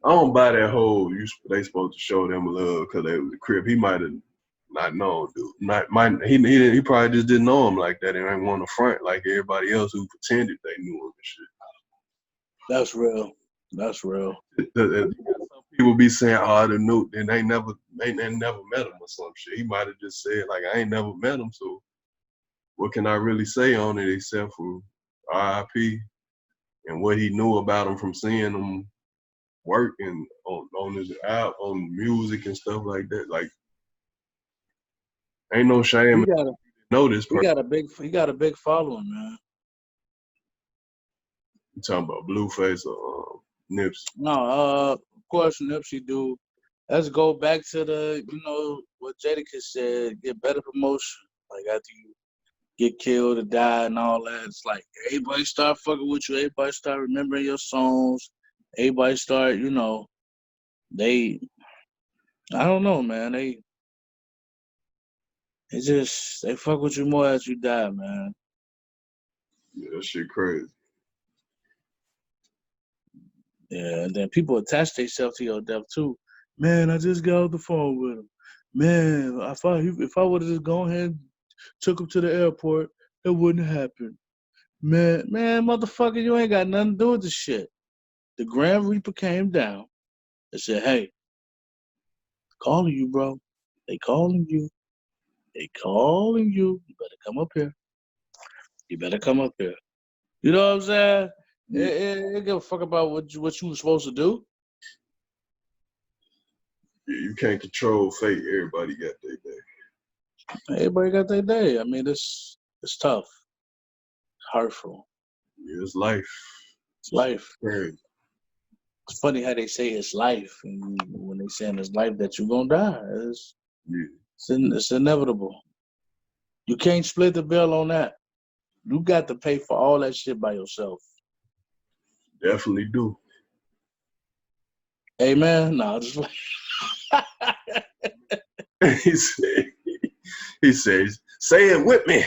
I don't buy that whole they supposed to show them love because they was a Crip. He might have not known, dude. He probably just didn't know him like that and ain't want to front like everybody else who pretended they knew him and shit. That's real. That's real. Some people be saying, "Oh, they knew," and they never met him or some shit. He might have just said, like, "I ain't never met him, so what can I really say on it except for R.I.P. and what he knew about him from seeing him working on his out on music and stuff like that. Like, ain't no shame. Know this person. He got a big following, man. You talking about Blueface or Nipsey? No, of course Nipsey do. Let's go back to the, what Jadakiss said, get better promotion. Like after you get killed or die and all that, it's like everybody start fucking with you. Everybody start remembering your songs. Everybody start, I don't know, man. They fuck with you more as you die, man. Yeah, that shit crazy. Yeah, and then people attach themselves to your death too. Man, I just got off the phone with him. Man, if I would have just gone ahead and took him to the airport, it wouldn't have happened. Man, motherfucker, you ain't got nothing to do with this shit. The Grand Reaper came down and said, "Hey, calling you, bro. They calling you. They calling you. You better come up here. You better come up here." You know what I'm saying? They give a fuck about what you were supposed to do. Yeah, you can't control fate. Everybody got their day. Everybody got their day. I mean, it's tough. It's hurtful. Yeah, it's life. It's life. Crazy. It's funny how they say it's life, and when they say in it's life that you're gonna die. Yeah. It's inevitable. You can't split the bill on that. You got to pay for all that shit by yourself. Definitely do. Amen. No, just like he says, say it with me.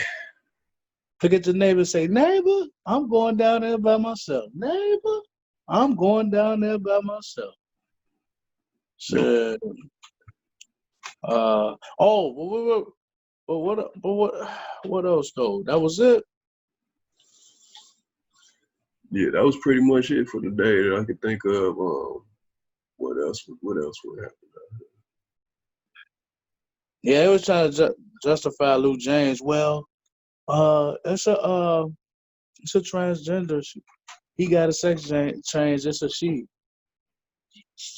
look at your neighbor and say, neighbor, I'm going down there by myself. Neighbor, I'm going down there by myself. So, what else though? That was it. Yeah, that was pretty much it for the day that I could think of. What else would happen? Yeah, he was trying to justify Luke James. Well, it's a transgender. He got a sex change. It's a she.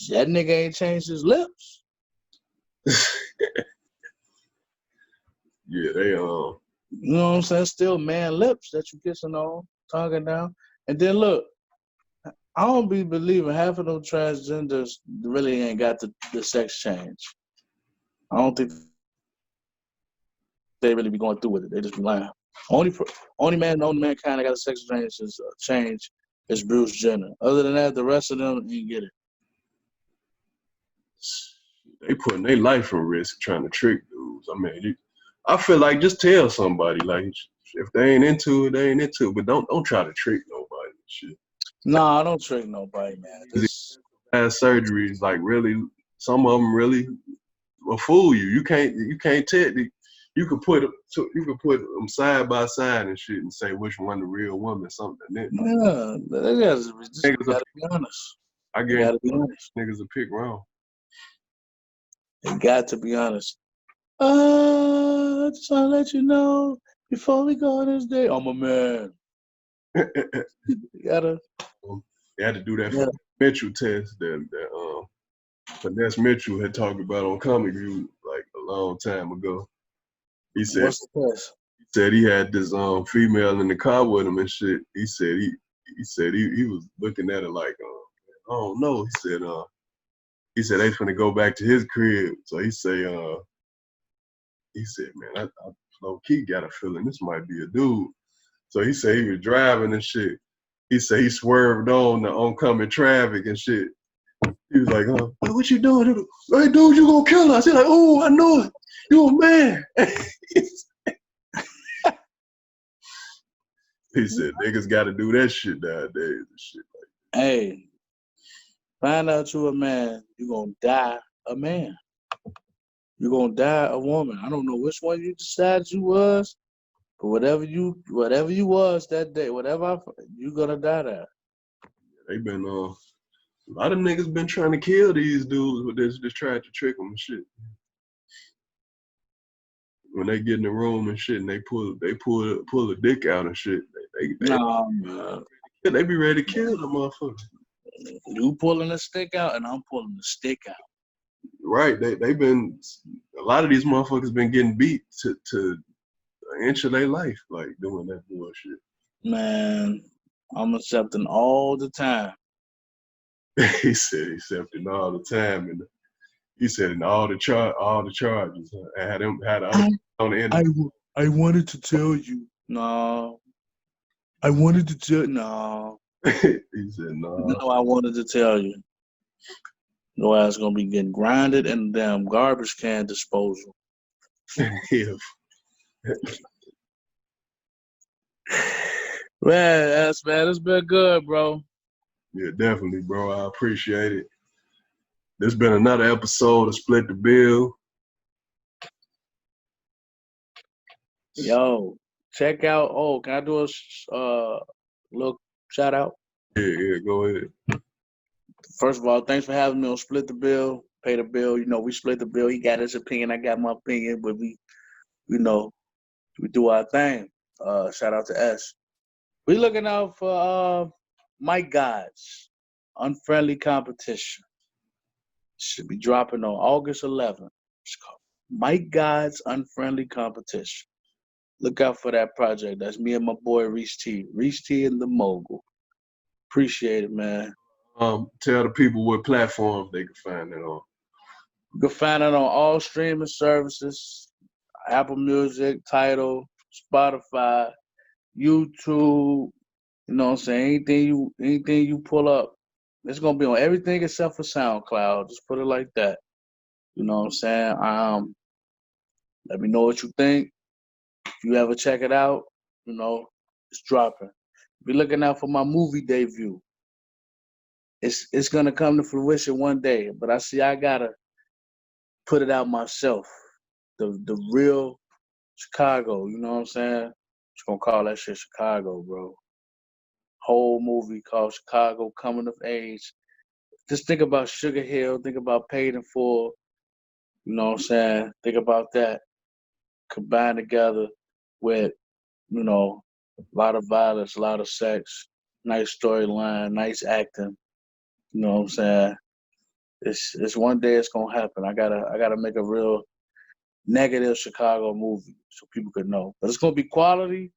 That nigga ain't changed his lips. Yeah, they You know what I'm saying? Still man lips that you kissing on, talking down. And then look, I don't be believing half of those transgenders really ain't got the sex change. I don't think they really be going through with it. They just be lying. Only man kind that got a sex change is Bruce Jenner. Other than that, the rest of them ain't get it. they putting their life at risk trying to trick dudes. I mean, I feel like just tell somebody, like, if they ain't into it, they ain't into it. But don't try to trick nobody. Shit. Nah, I don't trick nobody, man. Past surgeries, like, really, some of them really will fool you. You can't tell. You could put them side by side and shit and say which one the real woman, something. Yeah, they gotta be honest. I guarantee niggas will pick wrong. They got to be honest. I just want to let you know before we go on this day, I'm a man. You gotta. They had to do that for the Mitchell test that Finesse Mitchell had talked about on Comic View like a long time ago. He said, what's the test? He said he had this female in the car with him and shit. He said he was looking at her like, I don't know. He said they finna go back to his crib. So he said, man, I low key got a feeling this might be a dude. So he said he was driving and shit. He said he swerved on the oncoming traffic and shit. He was like, what you doing? Hey, dude, you gonna kill us. He's like, oh, I know it. You a man. He said niggas got to do that shit nowadays and shit like that. Hey, find out you a man, you gonna die a man. You gonna die a woman. I don't know which one you decided you was, but whatever you was that day, you gonna die there. They been a lot of niggas been trying to kill these dudes, but they just tried to trick them and shit. When they get in the room and shit, and they pull a dick out and shit, they be ready to kill the motherfucker. You pulling a stick out, and I'm pulling the stick out. Right? They been a lot of these motherfuckers been getting beat to an inch of their life, like doing that bullshit. Man, I'm accepting all the time. He said accepting all the time, and he said in all the charges. Had on the end. I wanted to tell you. No. I wanted to tell no. He said no. No, I wanted to tell you. Your ass gonna be getting grinded in the damn garbage can disposal. Yeah. Man, it's been good, bro. Yeah, definitely, bro. I appreciate it. There's been another episode of Split the Bill. Yo, check out. Oh, can I do a little shout out? Yeah, go ahead. First of all, thanks for having me on Split the Bill. Pay the bill. You know, we split the bill. He got his opinion. I got my opinion, but we do our thing. Shout out to S. We looking out for Mike God's Unfriendly Competition. Should be dropping on August 11th. It's called Mike God's Unfriendly Competition. Look out for that project. That's me and my boy Reese T. Reese T and the Mogul. Appreciate it, man. Tell the people what platforms they can find it on. You can find it on all streaming services: Apple Music, Tidal, Spotify, YouTube. You know what I'm saying? Anything you pull up, it's gonna be on everything except for SoundCloud. Just put it like that. You know what I'm saying? Let me know what you think. If you ever check it out, you know, it's dropping. Be looking out for my movie debut. It's gonna come to fruition one day, but I gotta put it out myself. The real Chicago, you know what I'm saying? Just gonna call that shit Chicago, bro. Whole movie called Chicago Coming of Age. Just think about Sugar Hill, think about Paid in Full, you know what I'm saying? Think about that combined together with, you know, a lot of violence, a lot of sex, nice storyline, nice acting. You know what I'm saying? It's one day it's gonna happen. I gotta make a real negative Chicago movie so people could know. But it's gonna be quality.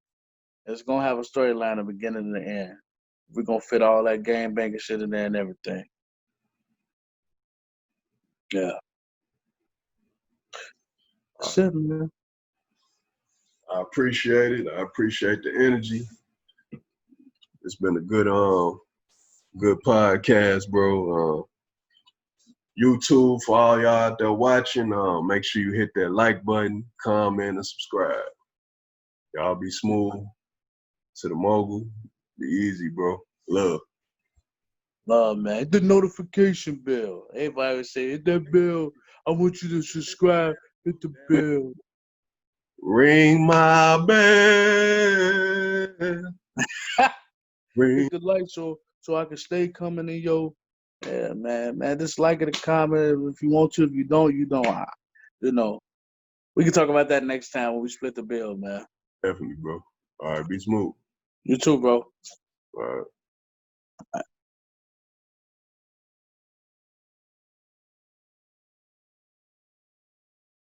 It's gonna have a storyline, the beginning and the end. We're gonna fit all that game banging shit in there and everything. Yeah. That's it, man. I appreciate it. I appreciate the energy. It's been a good podcast, bro. YouTube, for all y'all out there watching, make sure you hit that like button, comment, and subscribe. Y'all be smooth to the mogul. Be easy, bro. Love. Love, man. Hit the notification bell. Everybody would say, hit that bell. I want you to subscribe. Hit the bell. Ring my bell. Hit the like so I can stay coming in your. Yeah, man. Just like it, a comment if you want to. If you don't, you don't. You know, we can talk about that next time when we split the bill, man. Definitely, bro. All right, be smooth. You too, bro. All right.